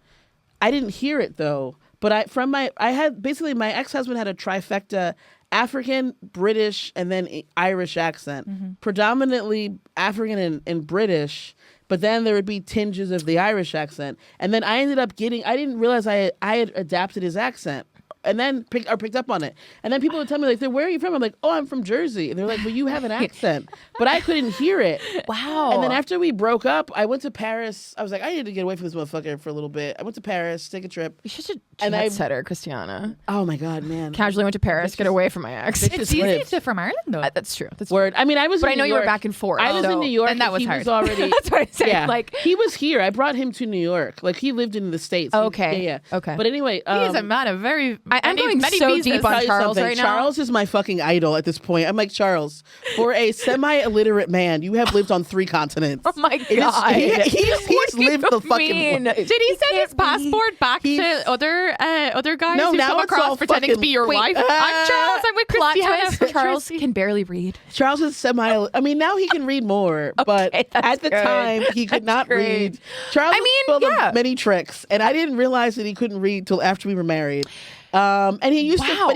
Speaker 3: I didn't hear it though. But I had basically my ex-husband had a trifecta: African, British, and then Irish accent. Predominantly African and British. But then there would be tinges of the Irish accent. And then I ended up I didn't realize I had adapted his accent. And then picked up on it. And then people would tell me, like, where are you from? I'm like, oh, I'm from Jersey. And they're like, well, you have an accent. But I couldn't hear it.
Speaker 2: Wow.
Speaker 3: And then after we broke up, I went to Paris. I was like, I need to get away from this motherfucker for a little bit. I went to Paris, take a trip.
Speaker 2: You're such a jet setter, Christiana.
Speaker 3: Oh, my God, man.
Speaker 2: Casually went to Paris, get away from my ex.
Speaker 1: It's easy to from Ireland, though.
Speaker 2: That's true. That's
Speaker 3: Word. I mean, I was
Speaker 2: But
Speaker 3: in
Speaker 2: I know
Speaker 3: New
Speaker 2: you were
Speaker 3: York.
Speaker 2: back and forth.
Speaker 3: I was in New York,
Speaker 1: and that was hard.
Speaker 3: He was already...
Speaker 2: That's what I'm saying.
Speaker 3: Yeah.
Speaker 2: Like,
Speaker 3: he was here. I brought him to New York. Like, he lived in the States.
Speaker 2: Okay.
Speaker 3: Yeah.
Speaker 2: Okay.
Speaker 3: But anyway...
Speaker 1: He's a man of very...
Speaker 2: I'm going so deep on Charles right now.
Speaker 3: Charles is my fucking idol at this point. I'm like, Charles, for a semi-illiterate man, you have lived on 3 continents.
Speaker 2: Oh my God.
Speaker 3: He's lived the fucking life.
Speaker 1: Did he send his passport back to other guys
Speaker 3: No,
Speaker 1: who
Speaker 3: now
Speaker 1: come
Speaker 3: it's all
Speaker 1: across pretending to be your wife? I'm Charles. I'm with
Speaker 2: Plot
Speaker 1: Christiana.
Speaker 2: twist, Charles can barely read.
Speaker 3: Charles is I mean, now he can read more, but at the time, he could not read. Charles was full of many tricks, and I didn't realize that he couldn't read till after we were married. And he used to, but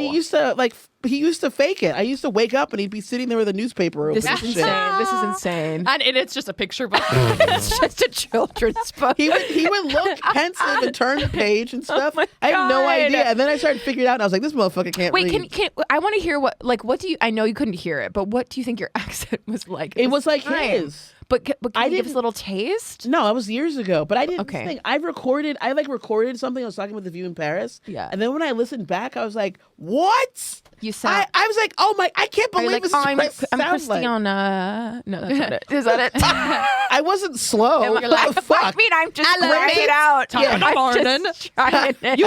Speaker 3: he used to fake it. I used to wake up and he'd be sitting there with a newspaper open.
Speaker 2: This is insane. This is insane.
Speaker 1: And it's just a picture book.
Speaker 2: It's just a children's book.
Speaker 3: He would look pensive and turn the page and stuff. I have no idea. And then I started figuring it out, and I was like, this motherfucker can't read.
Speaker 2: Wait, can I want to hear what do you? I know you couldn't hear it, but what do you think your accent was like?
Speaker 3: It was like his.
Speaker 2: But can you give us a little taste?
Speaker 3: No, it was years ago. But I didn't
Speaker 2: think.
Speaker 3: I recorded something. I was talking with The View in Paris.
Speaker 2: Yeah.
Speaker 3: And then when I listened back, I was like, what?
Speaker 2: You sound.
Speaker 3: I was like, oh my, I can't believe this is what it sounds
Speaker 2: I'm Christiana. No, that's not it. Is that it?
Speaker 3: I wasn't slow.
Speaker 2: You're like,
Speaker 3: fuck.
Speaker 2: I mean, I'm just trying it out.
Speaker 1: Yeah.
Speaker 2: I'm just trying it out.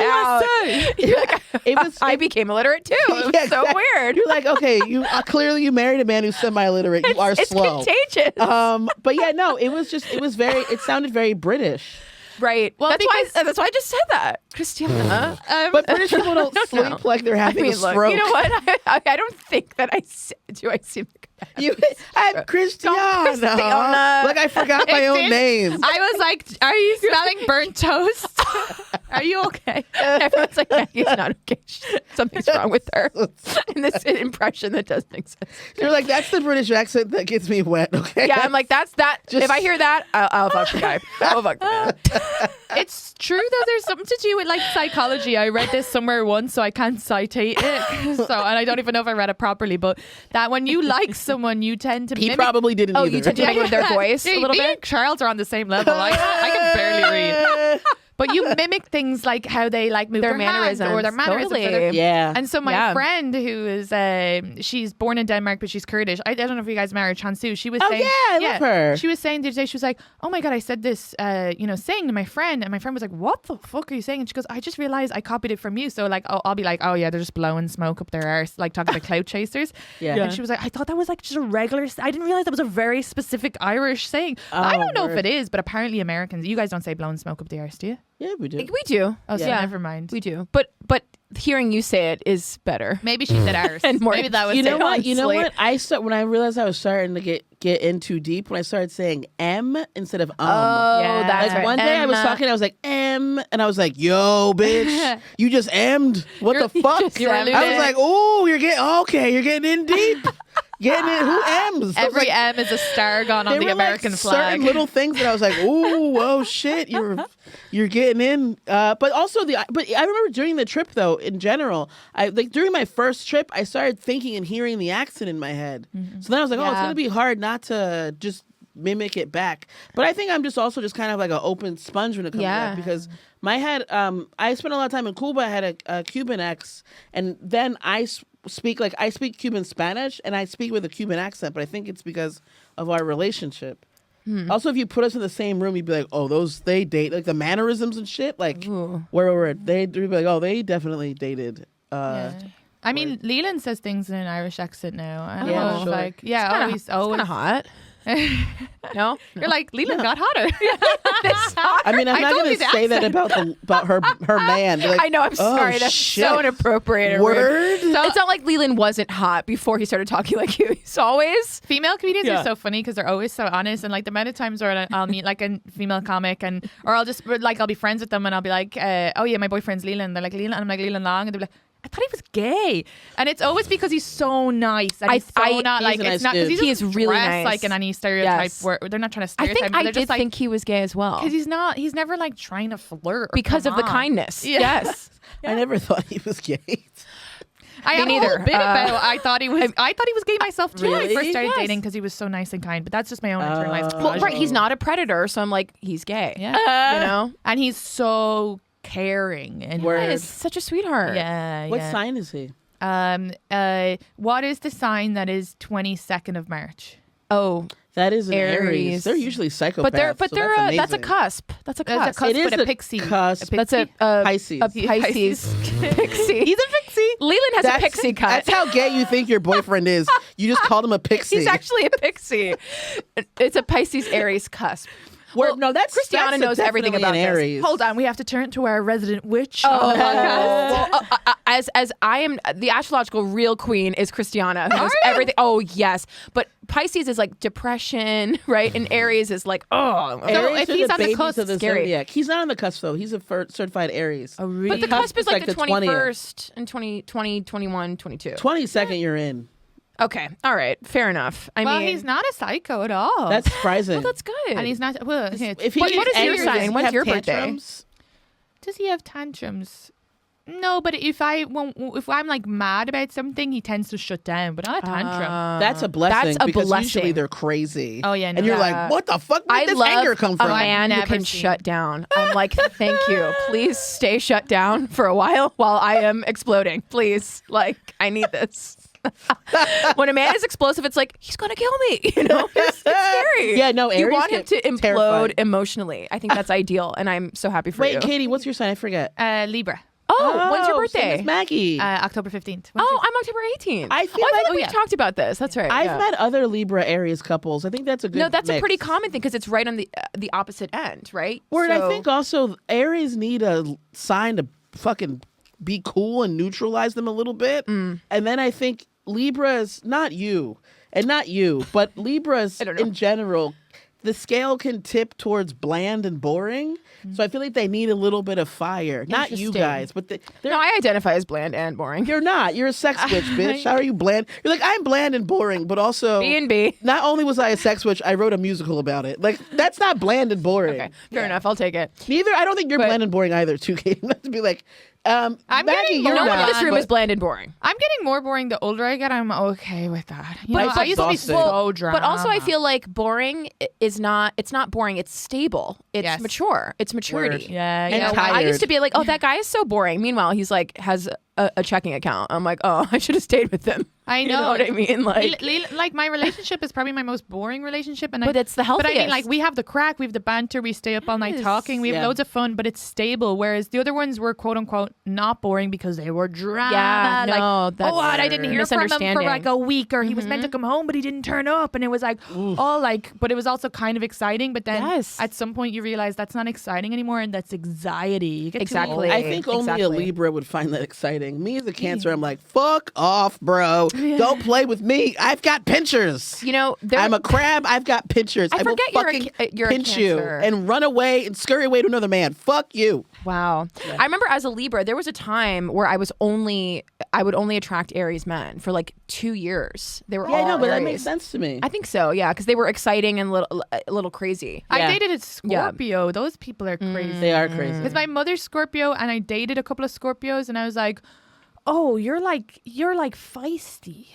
Speaker 2: You're like,
Speaker 3: It was.
Speaker 2: I became illiterate too. It was so weird.
Speaker 3: You're like, okay, clearly you married a man who's semi-illiterate. You are slow.
Speaker 2: It's contagious.
Speaker 3: But yeah, no, it sounded very British.
Speaker 2: Right. Well, that's why I just said that, Christiana.
Speaker 3: But British people don't sleep like they're having a stroke.
Speaker 2: You know what? I don't think that I seem like
Speaker 3: I'm Christiana. Like I forgot my own name.
Speaker 1: I was like, are you smelling burnt toast? Are you okay?
Speaker 2: Everyone's like, Maggie's not okay. Something's wrong with her. And this impression that doesn't exist.
Speaker 3: You're like, that's the British accent that gets me wet, okay?
Speaker 2: Yeah, I'm like, that's that. If I hear that, I'll fuck the guy. I'll fuck the man.
Speaker 1: It's true though. There's something to do with like psychology. I read this somewhere once, so I can't citate it. And I don't even know if I read it properly. But that when you like someone, you tend to.
Speaker 3: He probably didn't.
Speaker 2: You tend to mimic their voice a little bit.
Speaker 1: Charles are on the same level. I can barely read. But you mimic things like how they like move their mannerisms or their mannerisms.
Speaker 2: Totally.
Speaker 3: Yeah.
Speaker 1: And so my friend who is, she's born in Denmark, but she's Kurdish. I don't know if you guys met her, Chansu. She was saying,
Speaker 3: I love her.
Speaker 1: She was saying the other day, she was like, oh my God, I said this, saying to my friend. And my friend was like, what the fuck are you saying? And she goes, I just realized I copied it from you. So like, I'll be like, oh yeah, they're just blowing smoke up their arse, like talking about clout chasers. Yeah. And she was like, I thought that was like just a regular, I didn't realize that was a very specific Irish saying. I don't know if it is, but apparently Americans, you guys don't say blowing smoke up the arse, do you?
Speaker 3: Yeah, we do.
Speaker 2: We do.
Speaker 1: Oh, so never mind.
Speaker 2: We do. But hearing you say it is better.
Speaker 1: Maybe she said ours.
Speaker 2: And more.
Speaker 1: Maybe that was
Speaker 3: You know
Speaker 1: it.
Speaker 3: what? You know what? When I realized I was starting to get in too deep, when I started saying M instead of
Speaker 2: Oh,
Speaker 1: Yeah.
Speaker 2: that's
Speaker 3: Like
Speaker 2: right.
Speaker 3: one day I was talking, I was like M, and I was like, "Yo, bitch, you just M'd. What the fuck?" I was like, "Oh, you're getting in deep." Getting it, who M's?
Speaker 1: Every M is a star gone on the American flag.
Speaker 3: Certain little things that I was like, "Ooh, oh shit, you're getting in." But also but I remember during the trip though, in general, during my first trip, I started thinking and hearing the accent in my head. Mm-hmm. So then I was like, "Oh, it's gonna be hard not to just mimic it back." But I think I'm just kind of like an open sponge when it comes to that, because my head, I spent a lot of time in Cuba. I had a Cuban ex, and then I speak Cuban Spanish, and I speak with a Cuban accent, but I think it's because of our relationship. Also, if you put us in the same room, you'd be like, oh, they date, like the mannerisms and shit, like where they'd be like, oh, they definitely dated.
Speaker 1: I mean, Leland says things in an Irish accent now. I don't know,
Speaker 2: sure.
Speaker 1: like,
Speaker 2: it's always kind of hot. No?
Speaker 1: You're like, Leland got hotter.
Speaker 3: I mean, I'm not
Speaker 1: told
Speaker 3: going
Speaker 1: you
Speaker 3: to
Speaker 1: the
Speaker 3: say that about her man. Be like,
Speaker 2: I know, I'm
Speaker 3: "Oh,
Speaker 2: sorry. That's
Speaker 3: shit.
Speaker 2: so inappropriate. and
Speaker 3: Word?
Speaker 2: rude. It's not like Leland wasn't hot before he started talking like you. He's always...
Speaker 1: Female comedians are so funny because they're always so honest. And like the amount of times where I'll meet like a female comic or I'll be friends with them and I'll be like, oh yeah, my boyfriend's Leland. They're like, Leland. And I'm like, Leland Long. And they're like, I thought he was gay, and it's always because he's so nice. And he's not like
Speaker 3: he's a
Speaker 1: it's
Speaker 3: nice
Speaker 1: not because
Speaker 3: dude.
Speaker 1: he
Speaker 2: He is really nice.
Speaker 1: like in any stereotype.
Speaker 2: Yes.
Speaker 1: Where they're not trying to
Speaker 2: I
Speaker 1: stereotype.
Speaker 2: think
Speaker 1: but
Speaker 2: I
Speaker 1: they're
Speaker 2: did
Speaker 1: just like,
Speaker 2: think he was gay as well.
Speaker 1: because he's not. He's never like trying to flirt or
Speaker 2: Because
Speaker 1: come
Speaker 2: of the
Speaker 1: on.
Speaker 2: kindness.
Speaker 1: Yeah.
Speaker 2: Yes.
Speaker 3: I never thought he was gay.
Speaker 1: I have
Speaker 2: neither.
Speaker 1: a whole bit about. I thought he was gay myself too. When I
Speaker 3: Really?
Speaker 1: first started
Speaker 2: Yes.
Speaker 1: dating because he was so nice and kind. But that's just my own internalized.
Speaker 2: Well,
Speaker 1: version.
Speaker 2: right. He's not a predator, so I'm like, he's gay.
Speaker 1: Yeah.
Speaker 2: You know?
Speaker 1: And he's so caring and
Speaker 3: Word.
Speaker 2: He's such a sweetheart.
Speaker 1: yeah.
Speaker 3: What
Speaker 1: yeah.
Speaker 3: sign is he?
Speaker 1: What is the sign that is 22nd of March?
Speaker 2: Oh,
Speaker 3: That is an Aries.
Speaker 2: Aries.
Speaker 3: They're usually psychopaths.
Speaker 2: but they're
Speaker 3: so
Speaker 2: that's a
Speaker 3: amazing.
Speaker 2: cusp. That's a
Speaker 1: That's
Speaker 2: cusp.
Speaker 1: a cusp,
Speaker 3: It is
Speaker 1: but a
Speaker 3: a
Speaker 1: pixie.
Speaker 3: cusp.
Speaker 2: That's a
Speaker 3: Pisces.
Speaker 2: A Pisces. Pixie.
Speaker 1: He's a pixie.
Speaker 2: Leland has a pixie cut.
Speaker 3: That's how gay you think your boyfriend is. You just called him a pixie.
Speaker 2: He's actually a pixie. It's a Pisces Aries cusp.
Speaker 3: No, that's
Speaker 2: Christiana knows everything
Speaker 3: definitely
Speaker 2: about
Speaker 3: an
Speaker 2: this.
Speaker 3: Aries.
Speaker 1: Hold on, we have to turn to our resident witch.
Speaker 2: Oh,
Speaker 1: on the podcast.
Speaker 2: well, as I am the astrological real queen is Christiana who knows everything. Oh yes, but Pisces is like depression, right? And Aries is like
Speaker 3: Aries
Speaker 1: if
Speaker 3: are
Speaker 1: he's
Speaker 3: the
Speaker 1: on the
Speaker 3: babies
Speaker 1: cusp,
Speaker 3: of the
Speaker 2: scary.
Speaker 3: zodiac. He's not on the cusp though. He's a certified Aries.
Speaker 1: Oh, really?
Speaker 2: But the cusp is like the
Speaker 3: 20th.
Speaker 2: 21st and 20, 21, 22.
Speaker 3: 22nd, you're in.
Speaker 2: Okay, all right, fair enough. I
Speaker 1: well,
Speaker 2: mean,
Speaker 1: he's not a psycho at all.
Speaker 3: That's surprising.
Speaker 2: well, that's good.
Speaker 1: and he's not. Well,
Speaker 3: if he
Speaker 2: What
Speaker 3: gets
Speaker 2: is your
Speaker 3: angry,
Speaker 2: sign?
Speaker 3: does he
Speaker 2: When's
Speaker 3: have
Speaker 2: your birthday?
Speaker 3: tantrums?
Speaker 1: does he have tantrums? No, but if I'm like mad about something, he tends to shut down. But not a tantrum.
Speaker 3: That's a blessing.
Speaker 2: That's a
Speaker 3: because
Speaker 2: blessing.
Speaker 3: usually they're crazy.
Speaker 1: Oh, yeah, no.
Speaker 3: and you're
Speaker 2: Yeah.
Speaker 3: like, what the fuck? Where
Speaker 2: I
Speaker 3: did this
Speaker 2: love
Speaker 3: anger come
Speaker 2: a
Speaker 3: from?
Speaker 2: man who
Speaker 1: Never
Speaker 2: can
Speaker 1: seen.
Speaker 2: shut down. I'm like, thank you. Please stay shut down for a while I am exploding. Please, like, I need this. When a man is explosive, it's like he's gonna kill me. You know, it's scary.
Speaker 3: Yeah, no,
Speaker 2: you
Speaker 3: Aries
Speaker 2: want him
Speaker 3: get
Speaker 2: to implode
Speaker 3: terrified.
Speaker 2: emotionally. I think that's ideal, and I'm so happy for
Speaker 3: Wait,
Speaker 2: you.
Speaker 3: Katie, what's your sign? I forget.
Speaker 1: Libra.
Speaker 2: Oh, when's your
Speaker 3: same
Speaker 2: birthday?
Speaker 3: as Maggie.
Speaker 1: October 15th.
Speaker 2: Oh, I'm October 18th.
Speaker 3: I feel
Speaker 2: I
Speaker 3: like-
Speaker 2: feel like we've talked about this. That's right.
Speaker 3: I've
Speaker 2: yeah.
Speaker 3: met other Libra Aries couples. I think that's a good
Speaker 2: No, that's a
Speaker 3: mix.
Speaker 2: pretty common thing because it's right on the opposite end, right?
Speaker 3: Word, I
Speaker 2: So-
Speaker 3: think also Aries need a sign to fucking be cool and neutralize them a little bit. And then I think Libras, not you, but Libras
Speaker 2: I don't know.
Speaker 3: in general, the scale can tip towards bland and boring. So I feel like they need a little bit of fire. Not you
Speaker 2: Interesting.
Speaker 3: guys, but they're
Speaker 2: No, I identify as bland and boring.
Speaker 3: You're not. You're a sex witch, bitch. How are you bland? You're like, I'm bland and boring, but also
Speaker 2: B&B.
Speaker 3: not only was I a sex witch, I wrote a musical about it. Like, that's not bland and boring.
Speaker 2: Okay, fair enough. I'll take it.
Speaker 3: Neither. I don't think you're
Speaker 2: But-
Speaker 3: bland and boring either, too, Kate. Not to be like, Maggie,
Speaker 1: getting
Speaker 3: you're
Speaker 1: more
Speaker 2: No one in
Speaker 3: not.
Speaker 2: this room
Speaker 3: but-
Speaker 2: is bland and boring.
Speaker 1: I'm getting more boring the older I get. I'm okay with that. You know,
Speaker 3: Life's
Speaker 1: I used to be
Speaker 3: exhausting.
Speaker 1: so drama.
Speaker 2: But also, I feel like boring is not. It's not boring. It's stable. It's
Speaker 1: Yes.
Speaker 2: mature. It's maturity.
Speaker 3: Word.
Speaker 1: yeah,
Speaker 3: And
Speaker 1: yeah.
Speaker 3: tired.
Speaker 2: I used to be like, oh, that guy is so boring. Meanwhile, he's like has a checking account. I'm like, oh, I should have stayed with him.
Speaker 1: I
Speaker 2: You
Speaker 1: know.
Speaker 2: know what I mean? Like,
Speaker 1: Like my relationship is probably my most boring relationship, and
Speaker 2: but it's the
Speaker 1: But
Speaker 2: healthiest.
Speaker 1: I mean, like we have the crack, we have the banter, we stay up all night
Speaker 2: Yes.
Speaker 1: talking, we have
Speaker 3: Yeah.
Speaker 1: loads of fun, but it's stable. Whereas the other ones were quote unquote not boring because they were drama.
Speaker 2: Yeah,
Speaker 1: like,
Speaker 2: no, that's
Speaker 1: oh, what, I didn't hear from him for
Speaker 2: misunderstanding.
Speaker 1: like a week, or he was meant to come home, but he didn't turn up, and it was like all like. But it was also kind of exciting. But then
Speaker 2: Yes.
Speaker 1: at some point you realize that's not exciting anymore, and that's anxiety. You get too
Speaker 2: Exactly.
Speaker 1: old.
Speaker 3: I think only a
Speaker 2: Exactly.
Speaker 3: Libra would find that exciting. Me as a Cancer, I'm like, fuck off, bro. Don't play with me. I've got pinchers.
Speaker 2: you know,
Speaker 3: I'm a crab. I've got pinchers.
Speaker 2: I
Speaker 3: will
Speaker 2: forget you're a
Speaker 3: fucking
Speaker 2: ca- you're a
Speaker 3: pinch you
Speaker 2: Cancer.
Speaker 3: and run away and scurry away to another man. Fuck you.
Speaker 2: Wow. I remember as a Libra, there was a time where I would only attract Aries men for like 2 years. They were
Speaker 3: Yeah, I
Speaker 2: all
Speaker 3: know, but that
Speaker 2: Aries.
Speaker 3: makes sense to me.
Speaker 2: I think so, yeah, because they were exciting and a little crazy.
Speaker 1: I
Speaker 3: Yeah.
Speaker 1: dated a Scorpio. Those people are crazy.
Speaker 3: They are crazy.
Speaker 1: Because my mother's Scorpio, and I dated a couple of Scorpios, and I was like, "Oh, you're like feisty."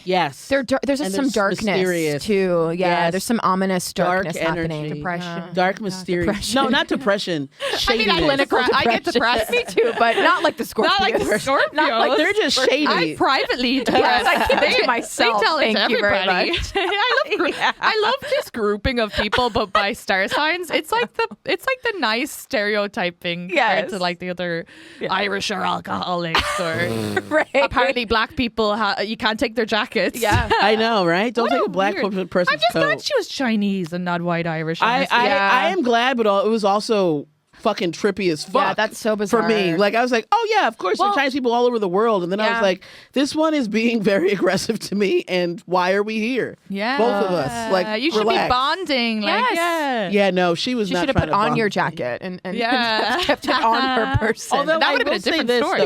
Speaker 3: Yes.
Speaker 2: There's
Speaker 3: And
Speaker 2: some
Speaker 3: there's
Speaker 2: darkness
Speaker 3: mysterious.
Speaker 2: too. Yeah,
Speaker 3: Yes.
Speaker 2: there's some ominous
Speaker 3: Dark
Speaker 2: darkness
Speaker 3: energy.
Speaker 2: happening.
Speaker 1: Depression.
Speaker 3: Dark, mysterious.
Speaker 2: depression.
Speaker 3: No, not depression.
Speaker 1: I mean, I
Speaker 3: Shadiness.
Speaker 1: get depressed.
Speaker 2: Me too, but not like the Scorpios.
Speaker 1: Not like the Scorpios.
Speaker 2: Not like
Speaker 3: They're just shady.
Speaker 1: I'm privately
Speaker 2: Yes,
Speaker 1: depressed.
Speaker 2: I keep it to myself.
Speaker 1: They tell it to
Speaker 2: Thank you very
Speaker 1: everybody.
Speaker 2: much.
Speaker 1: I love this grouping of people, but by star signs. It's like the nice stereotyping compared
Speaker 2: Yes.
Speaker 1: to like the other Irish or alcoholics or
Speaker 2: Right.
Speaker 1: apparently black people. You can't take their jacket jackets.
Speaker 2: Yeah.
Speaker 3: I know, right? Don't
Speaker 1: What
Speaker 3: take
Speaker 1: a
Speaker 3: a black
Speaker 1: weird-
Speaker 3: person's
Speaker 1: I'm just
Speaker 3: coat.
Speaker 1: glad she was Chinese and not white Irish.
Speaker 3: I
Speaker 1: honestly.
Speaker 3: I am glad, but it was also fucking trippy as fuck.
Speaker 2: Yeah, that's so bizarre.
Speaker 3: for me. Like I was like, oh yeah, of course, there are Chinese people all over the world, and then I was
Speaker 2: Yeah.
Speaker 3: like, this one is being very aggressive to me, and why are we here?
Speaker 1: Yeah.
Speaker 3: both of us. Like
Speaker 1: you should
Speaker 3: relax.
Speaker 1: be bonding. Like,
Speaker 2: Yes.
Speaker 1: yeah.
Speaker 3: Yeah, no, she was
Speaker 2: She
Speaker 3: not
Speaker 2: should have
Speaker 3: trying
Speaker 2: put
Speaker 3: to
Speaker 2: on
Speaker 3: bond
Speaker 2: your
Speaker 3: me.
Speaker 2: jacket and
Speaker 1: Yeah.
Speaker 2: kept it on her person.
Speaker 3: Although
Speaker 1: That
Speaker 3: I
Speaker 1: would've been
Speaker 3: will
Speaker 1: a
Speaker 3: say
Speaker 1: different
Speaker 3: this,
Speaker 1: story.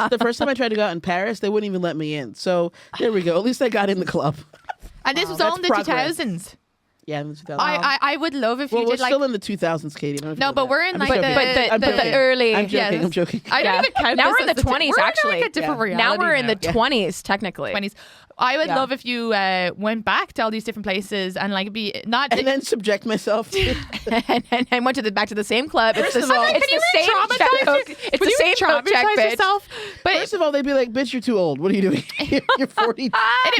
Speaker 3: though, the first time I tried to go out in Paris, they wouldn't even let me in. So there we go. At least I got in the club.
Speaker 1: And this was all in the
Speaker 3: That's progress.
Speaker 1: 2000s.
Speaker 3: Yeah, in the 2000s.
Speaker 1: I would love if
Speaker 3: well,
Speaker 1: you
Speaker 3: we're
Speaker 1: did like.
Speaker 3: still in the 2000s, Katie. I don't know if you
Speaker 1: No,
Speaker 3: know
Speaker 1: but
Speaker 3: that.
Speaker 1: we're in
Speaker 3: I'm
Speaker 1: like
Speaker 3: joking.
Speaker 1: the-
Speaker 3: I'm
Speaker 2: but
Speaker 3: joking.
Speaker 2: the early.
Speaker 3: I'm joking.
Speaker 1: yes.
Speaker 3: I'm joking.
Speaker 1: I don't
Speaker 2: Yeah.
Speaker 1: even count
Speaker 2: Now
Speaker 1: this
Speaker 2: we're in
Speaker 1: as
Speaker 2: the
Speaker 1: the
Speaker 2: 20s,
Speaker 1: we're in,
Speaker 2: actually.
Speaker 1: like a different
Speaker 3: Yeah.
Speaker 1: reality
Speaker 2: Now we're in the
Speaker 1: now.
Speaker 2: 20s, technically.
Speaker 1: 20s. I would
Speaker 2: Yeah.
Speaker 1: love if you went back to all these different places and like be not.
Speaker 3: And then subject myself to
Speaker 2: and went to back to the same club. It's the
Speaker 3: First of all-
Speaker 2: same.
Speaker 1: Can you
Speaker 2: It's the same
Speaker 1: re-traumatize
Speaker 2: check.
Speaker 1: your-
Speaker 2: It's
Speaker 1: would
Speaker 2: the
Speaker 1: you
Speaker 2: same coat check,
Speaker 1: re-traumatize
Speaker 2: bitch.
Speaker 1: yourself? But
Speaker 3: First of all, they'd be like, "Bitch, you're too old. What are you doing? You're 40. You're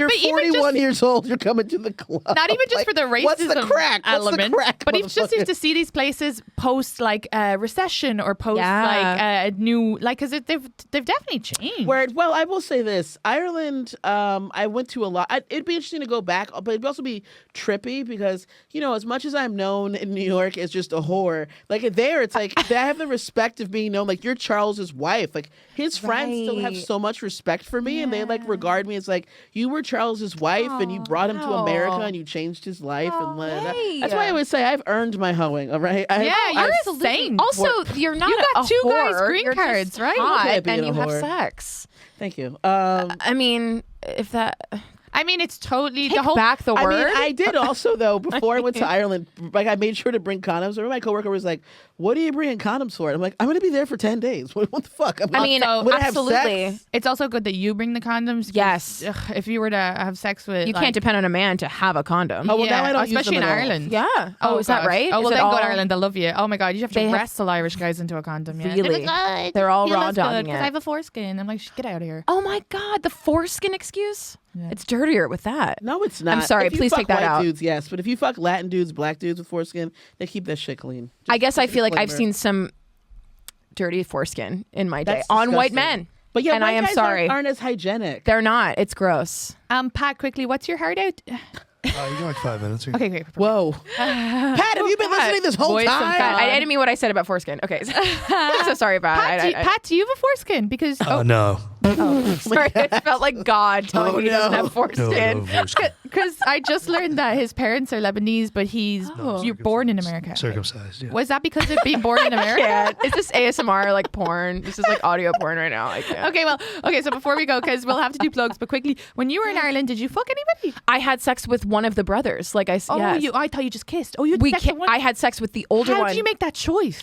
Speaker 1: but even
Speaker 3: 41
Speaker 1: just-
Speaker 3: years old. You're coming to the club.
Speaker 1: not even just
Speaker 3: Like,
Speaker 1: for the racism
Speaker 3: What's the crack?
Speaker 1: element,
Speaker 3: What's the crack?
Speaker 1: but it's just
Speaker 3: motherfucker?
Speaker 1: to see these places post like recession or post
Speaker 2: Yeah.
Speaker 1: like a new like because they've definitely changed.
Speaker 3: Well, I will say this: Ireland. I went to a lot. It'd be interesting to go back, but it'd also be trippy because as much as I'm known in New York as just a whore, like there, it's like I have the respect of being known. Like you're Charles's wife. Like his friends still have
Speaker 2: Right.
Speaker 3: so much respect for me, and they like regard me as like you were Charles's wife, and you brought him to America, and you changed his life, and
Speaker 2: hey.
Speaker 3: that's why I always say I've earned my hoeing. All right.
Speaker 1: Yeah, you're
Speaker 3: I've-
Speaker 1: a saint.
Speaker 2: Also, you're not
Speaker 1: You got
Speaker 2: a
Speaker 1: two
Speaker 2: whore.
Speaker 1: guys' green
Speaker 2: You're just
Speaker 1: cards, right?
Speaker 2: hot
Speaker 3: Okay, being
Speaker 2: and
Speaker 3: a
Speaker 2: you have
Speaker 3: whore.
Speaker 2: sex.
Speaker 3: Thank you.
Speaker 2: I mean, if that
Speaker 1: I mean, it's totally
Speaker 2: take
Speaker 1: the whole.
Speaker 2: back the
Speaker 3: I
Speaker 2: word.
Speaker 3: mean, I did also though before I went to Ireland. Like, I made sure to bring condoms. Remember, my coworker was like, "What are you bringing condoms for?" And I'm like, "I'm going to be there for 10 days. What the fuck?" I'm
Speaker 2: I
Speaker 3: not-
Speaker 2: mean,
Speaker 3: would I have
Speaker 2: absolutely.
Speaker 3: sex?
Speaker 1: It's also good that you bring the condoms. 'cause,
Speaker 2: Yes.
Speaker 1: if you were to have sex with,
Speaker 2: You
Speaker 1: like,
Speaker 2: can't depend on a man to have a condom.
Speaker 3: Oh, well, now I don't use
Speaker 1: especially
Speaker 3: them
Speaker 1: in
Speaker 3: at all.
Speaker 1: Ireland.
Speaker 2: Yeah. Oh, is that
Speaker 1: gosh.
Speaker 2: right?
Speaker 1: Oh,
Speaker 2: Is
Speaker 1: well,
Speaker 2: it
Speaker 1: then go
Speaker 2: all-
Speaker 1: to Ireland. They'll love you. Oh my god, you have to
Speaker 2: They have-
Speaker 1: wrestle Irish guys into a condom. Yeah.
Speaker 2: Really?
Speaker 1: "Oh,
Speaker 2: They're all
Speaker 1: it
Speaker 2: raw
Speaker 1: feels good
Speaker 2: dogging
Speaker 1: 'cause
Speaker 2: it.
Speaker 1: I have a foreskin. I'm like, get out of here.
Speaker 2: Oh my God, the foreskin excuse?
Speaker 1: Yeah.
Speaker 2: It's dirtier with that.
Speaker 3: No, it's not.
Speaker 2: I'm sorry,
Speaker 3: If you
Speaker 2: please
Speaker 3: fuck
Speaker 2: take that
Speaker 3: white
Speaker 2: out.
Speaker 3: Dudes, yes, but if you fuck Latin dudes, black dudes with foreskin, they keep that shit clean.
Speaker 2: I guess I feel like I've
Speaker 3: disclaimer.
Speaker 2: seen some dirty foreskin in my day
Speaker 3: That's
Speaker 2: on white
Speaker 3: disgusting.
Speaker 2: men.
Speaker 3: But yeah,
Speaker 2: and I
Speaker 3: white
Speaker 2: am
Speaker 3: guys
Speaker 2: sorry.
Speaker 3: aren't as hygienic.
Speaker 2: They're not. It's gross.
Speaker 1: Pat, quickly, what's your heart out?
Speaker 4: You got like 5 minutes.
Speaker 1: Okay, great.
Speaker 3: Whoa, Pat, have you been listening this whole
Speaker 1: Voice of
Speaker 3: time?
Speaker 1: God.
Speaker 2: I didn't mean what I said about foreskin. Okay. I'm so sorry about it.
Speaker 1: Pat, do you have a foreskin? Because
Speaker 4: No.
Speaker 2: Sorry, it felt like God telling
Speaker 3: Oh,
Speaker 2: me he doesn't
Speaker 3: no.
Speaker 2: have
Speaker 4: No,
Speaker 2: foreskin.
Speaker 4: foreskin.
Speaker 1: because I just learned that his parents are Lebanese, but you're born in America.
Speaker 4: Circumcised, yeah.
Speaker 1: Was that because of being born in America?
Speaker 2: Yeah. Is this ASMR like porn? This is like audio porn right now. I can't.
Speaker 1: Okay, so before we go, because we'll have to do plugs, but quickly, when you were in Ireland, did you fuck anybody?
Speaker 2: I had sex with one of the brothers. Like I
Speaker 1: Oh,
Speaker 2: yes.
Speaker 1: I thought you just kissed. Oh, you had
Speaker 2: we
Speaker 1: sex
Speaker 2: ca-
Speaker 1: with one?
Speaker 2: I had sex with the older
Speaker 1: How
Speaker 2: one.
Speaker 1: did you make that choice?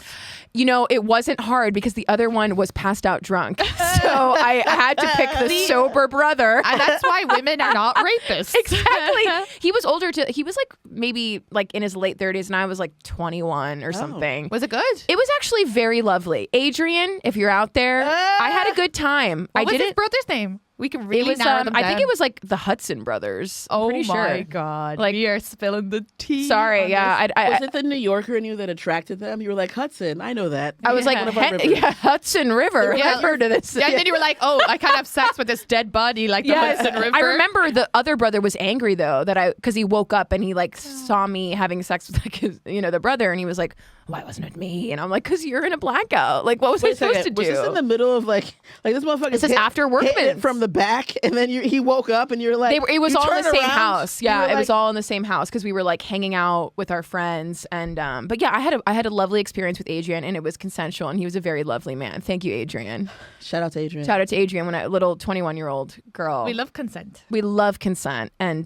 Speaker 2: You know, it wasn't hard because the other one was passed out drunk. So I had to pick the sober brother.
Speaker 1: And that's why women are not rapists.
Speaker 2: Exactly. He was older he was like maybe like in his late 30s and I was like 21 or something.
Speaker 1: Was it good?
Speaker 2: It was actually very lovely. Adrian, if you're out there, I had a good time.
Speaker 1: What
Speaker 2: I
Speaker 1: was
Speaker 2: did
Speaker 1: his
Speaker 2: it.
Speaker 1: brother's name? We can
Speaker 2: It
Speaker 1: really
Speaker 2: was
Speaker 1: narrow them
Speaker 2: I think
Speaker 1: down.
Speaker 2: it was like the Hudson brothers. I'm
Speaker 1: Oh
Speaker 2: pretty
Speaker 1: my
Speaker 2: sure.
Speaker 1: god!
Speaker 2: Like-
Speaker 1: we are spilling the tea.
Speaker 2: Sorry,
Speaker 1: on
Speaker 2: yeah.
Speaker 1: this.
Speaker 2: I
Speaker 3: Was it the New Yorker in you that attracted them? You were like, Hudson, I know that.
Speaker 2: I was like,
Speaker 3: One of our rivers.
Speaker 2: yeah, Hudson River.
Speaker 1: Yeah.
Speaker 2: I've heard of this.
Speaker 1: Yeah, and then you were like, "Oh, I can't have sex with this dead body like the
Speaker 2: Yes.
Speaker 1: Hudson River."
Speaker 2: I remember the other brother was angry though because he woke up and he like saw me having sex with like his, the brother and he was like, "Why wasn't it me?" And I'm like, "Cause you're in a blackout. Like, what was I
Speaker 3: Wait a
Speaker 2: supposed
Speaker 3: second.
Speaker 2: to do?"
Speaker 3: Was this in the middle of like this motherfucker?
Speaker 2: This is after
Speaker 3: hit it
Speaker 2: Workman's.
Speaker 3: from the back, and then he woke up, and you're like,
Speaker 2: It was
Speaker 3: you
Speaker 2: all in the
Speaker 3: turn
Speaker 2: same
Speaker 3: around,
Speaker 2: house.
Speaker 3: you
Speaker 2: Yeah,
Speaker 3: were
Speaker 2: it was
Speaker 3: like-
Speaker 2: all in the same house because we were like hanging out with our friends and but yeah, I had a lovely experience with Adrian and it was consensual and he was a very lovely man. Thank you, Adrian.
Speaker 3: Shout out to Adrian.
Speaker 2: Shout out to Adrian, when a little 21-year-old girl.
Speaker 1: we love consent.
Speaker 2: We love consent and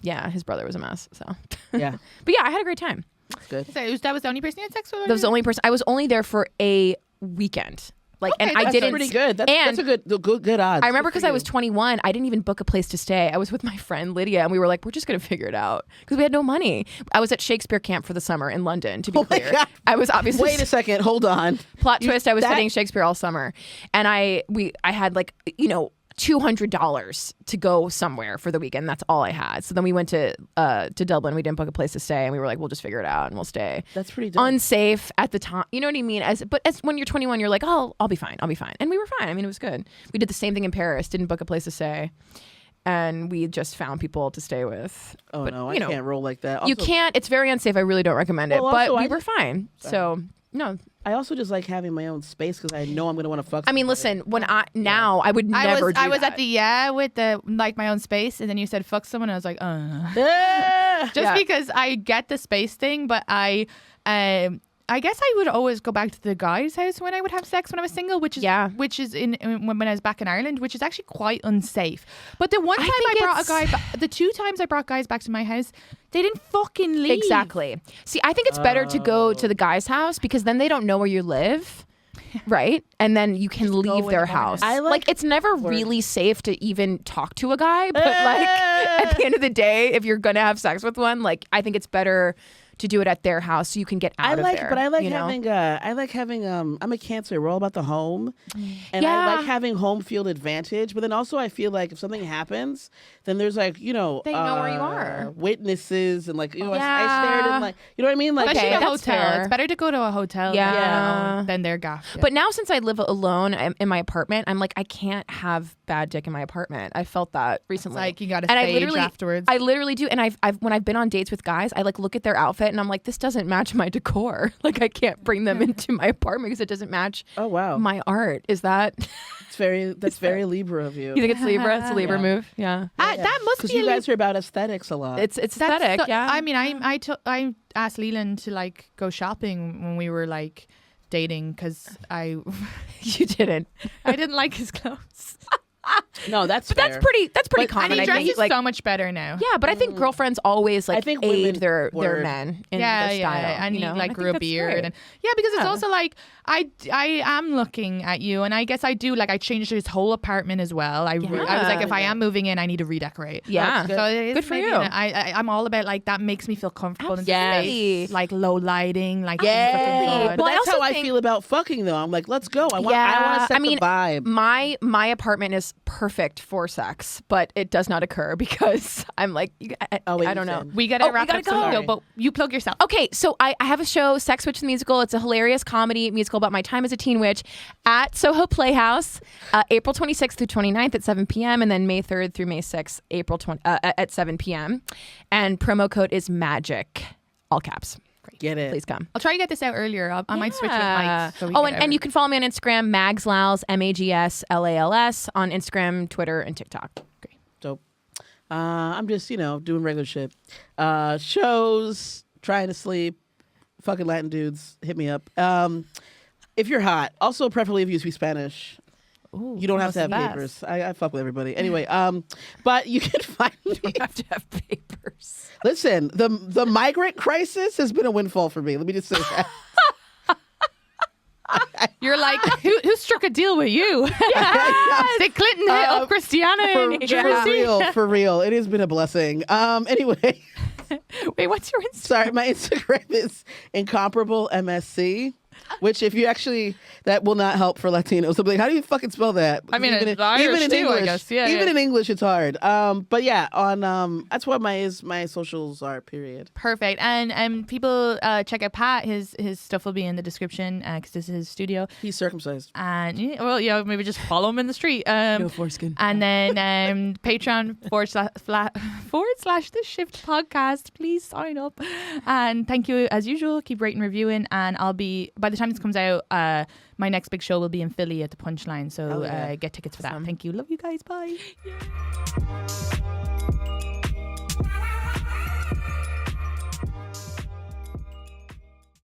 Speaker 2: yeah, his brother was a mess. So
Speaker 3: Yeah,
Speaker 2: but yeah, I had a great time.
Speaker 3: that's good.
Speaker 1: So that was the only person you had sex with?
Speaker 2: That was the only person. I was only there for a weekend. Like,
Speaker 1: Okay,
Speaker 2: and I
Speaker 1: that's
Speaker 2: didn't.
Speaker 3: Pretty good. That's a good odds.
Speaker 2: I remember
Speaker 3: Good for
Speaker 2: because I
Speaker 3: you.
Speaker 2: was 21, I didn't even book a place to stay. I was with my friend Lydia, and we were like, we're just gonna figure it out because we had no money. I was at Shakespeare Camp for the summer in London. To be
Speaker 3: Oh my
Speaker 2: clear,
Speaker 3: God.
Speaker 2: I was obviously
Speaker 3: Wait a second. Hold on.
Speaker 2: plot twist. I was
Speaker 3: that-
Speaker 2: studying Shakespeare all summer, and I had like $200 to go somewhere for the weekend. That's all I had. So then we went to Dublin. We didn't book a place to stay, and we were like, we'll just figure it out and we'll stay.
Speaker 3: That's pretty dope.
Speaker 2: Unsafe at the time, you know what I mean? But as when you're 21, you're like, oh, I'll be fine, and we were fine. I mean, it was good. We did the same thing in Paris. Didn't book a place to stay. and we just found people to stay with.
Speaker 3: Oh
Speaker 2: but,
Speaker 3: no, I
Speaker 2: you know,
Speaker 3: can't roll like that. Also,
Speaker 2: you can't. It's very unsafe. I really don't recommend it.
Speaker 3: Well,
Speaker 2: But
Speaker 3: also,
Speaker 2: we were fine. So no.
Speaker 3: I also just like having my own space because I know I'm going to want to fuck.
Speaker 2: I mean,
Speaker 3: somebody.
Speaker 2: listen. When I would never do
Speaker 1: I was
Speaker 2: that.
Speaker 1: at the with the like my own space, and then you said fuck someone, and I was like, just
Speaker 2: Yeah.
Speaker 1: because I get the space thing, but I guess I would always go back to the guy's house when I would have sex when I was single, which is when I was back in Ireland, which is actually quite unsafe. But the one time I brought a guy, the 2 times I brought guys back to my house, they didn't fucking leave.
Speaker 2: Exactly. See, I think it's better to go to the guy's house because then they don't know where you live. Right? And then you can leave their house.
Speaker 3: I
Speaker 2: like it's never really safe to even talk to a guy, but like at the end of the day, if you're going to have sex with one, like I think it's better to do it at their house so you can get out of there.
Speaker 3: But I like
Speaker 2: you know?
Speaker 3: having I'm a Cancer. We're all about the home, and I like having home field advantage. But then also I feel like if something happens, then there's like they know
Speaker 2: where you are,
Speaker 3: witnesses, and like I stared and like you know what I mean. Like
Speaker 1: especially a
Speaker 2: that's
Speaker 1: hotel.
Speaker 2: fair.
Speaker 1: It's better to go to a hotel than their gaff. Yeah.
Speaker 2: But now since I live alone in my apartment, I'm like I can't have bad dick in my apartment. I felt that recently.
Speaker 1: It's like you got to
Speaker 2: and
Speaker 1: stage afterwards.
Speaker 2: I literally do. And I've when I've been on dates with guys, I like look at their outfit and I'm like, this doesn't match my decor. Like I can't bring them into my apartment because it doesn't match my art. Is that
Speaker 3: that's very Libra of you.
Speaker 2: You think it's Libra? It's a Libra move? Yeah.
Speaker 1: That must be
Speaker 3: because you guys are about aesthetics a lot.
Speaker 2: It's aesthetic, yeah.
Speaker 1: I mean, I asked Leland to like go shopping when we were like dating because
Speaker 2: you didn't.
Speaker 1: I didn't like his clothes.
Speaker 3: No, that's
Speaker 2: but
Speaker 3: fair.
Speaker 2: that's pretty common.
Speaker 1: And he
Speaker 2: I
Speaker 1: dresses
Speaker 2: think, like,
Speaker 1: so much better now.
Speaker 2: Yeah, but I think girlfriends always like
Speaker 3: I think
Speaker 2: aid
Speaker 3: women
Speaker 2: their
Speaker 3: word.
Speaker 2: men in their style.
Speaker 1: and
Speaker 2: you
Speaker 1: he
Speaker 2: know?
Speaker 1: like
Speaker 2: I
Speaker 1: grew
Speaker 2: think
Speaker 1: a
Speaker 2: that's
Speaker 1: beard
Speaker 2: great.
Speaker 1: and because it's also like I am looking at you, and I guess I do like I changed his whole apartment as well. I was like, if I am moving in, I need to redecorate.
Speaker 2: Yeah,
Speaker 1: so it's
Speaker 2: good for
Speaker 1: maybe
Speaker 2: you.
Speaker 1: I'm all about like that makes me feel comfortable in the
Speaker 2: Absolutely.
Speaker 1: space, like low lighting, like
Speaker 3: But
Speaker 2: Well, I
Speaker 3: that's
Speaker 2: also
Speaker 3: how I
Speaker 2: think-
Speaker 3: feel about fucking though. I'm like, let's go. I want to set the vibe.
Speaker 2: My apartment is perfect for sex, but it does not occur because I'm like, I don't know.
Speaker 1: we gotta wrap up.
Speaker 2: go.
Speaker 1: But you plug yourself.
Speaker 2: Okay, so I have a show, Sex Witch the Musical. It's a hilarious comedy musical about my time as a teen witch at Soho Playhouse, April 26th through 29th at 7 p.m. and then May 3rd through May 6th, at 7 p.m. And promo code is MAGIC, all caps.
Speaker 3: Get it.
Speaker 2: Please come.
Speaker 1: I'll try to get this out earlier. I might switch with Mike. So
Speaker 2: and you can follow me on Instagram, Magslals, MAGSLALS, on Instagram, Twitter, and TikTok. Great.
Speaker 3: Dope. I'm just, doing regular shit. Shows, trying to sleep, fucking Latin dudes, hit me up. If you're hot, also preferably if you speak Spanish.
Speaker 1: Ooh,
Speaker 3: you don't have to have
Speaker 1: best.
Speaker 3: papers. I fuck with everybody. Anyway, but you can find me.
Speaker 2: You don't have to have papers.
Speaker 3: Listen, the migrant crisis has been a windfall for me. Let me just say that.
Speaker 1: You're like, who struck a deal with you? Did Clinton hit up Christiana in Jersey?
Speaker 3: For real. It has been a blessing. Anyway.
Speaker 1: Wait, what's your Instagram?
Speaker 3: Sorry, my Instagram is incomparable MSC. Which, if you actually, that will not help for Latinos. They'll be like, how do you fucking spell that?
Speaker 1: I mean,
Speaker 3: even
Speaker 1: it's Irish
Speaker 3: in
Speaker 1: too,
Speaker 3: English,
Speaker 1: I guess. Yeah,
Speaker 3: even in English, it's hard. But yeah, on that's what my socials are. Period.
Speaker 1: Perfect. And people check out Pat. His stuff will be in the description because this is his studio.
Speaker 3: He's circumcised.
Speaker 1: And maybe just follow him in the street.
Speaker 2: No foreskin.
Speaker 1: And then Patreon / The Shift Podcast. Please sign up. And thank you as usual. Keep rating, reviewing, and I'll be by the time this comes out. My next big show will be in Philly at the Punchline. So get tickets for that. Thank you. Love you guys. Bye.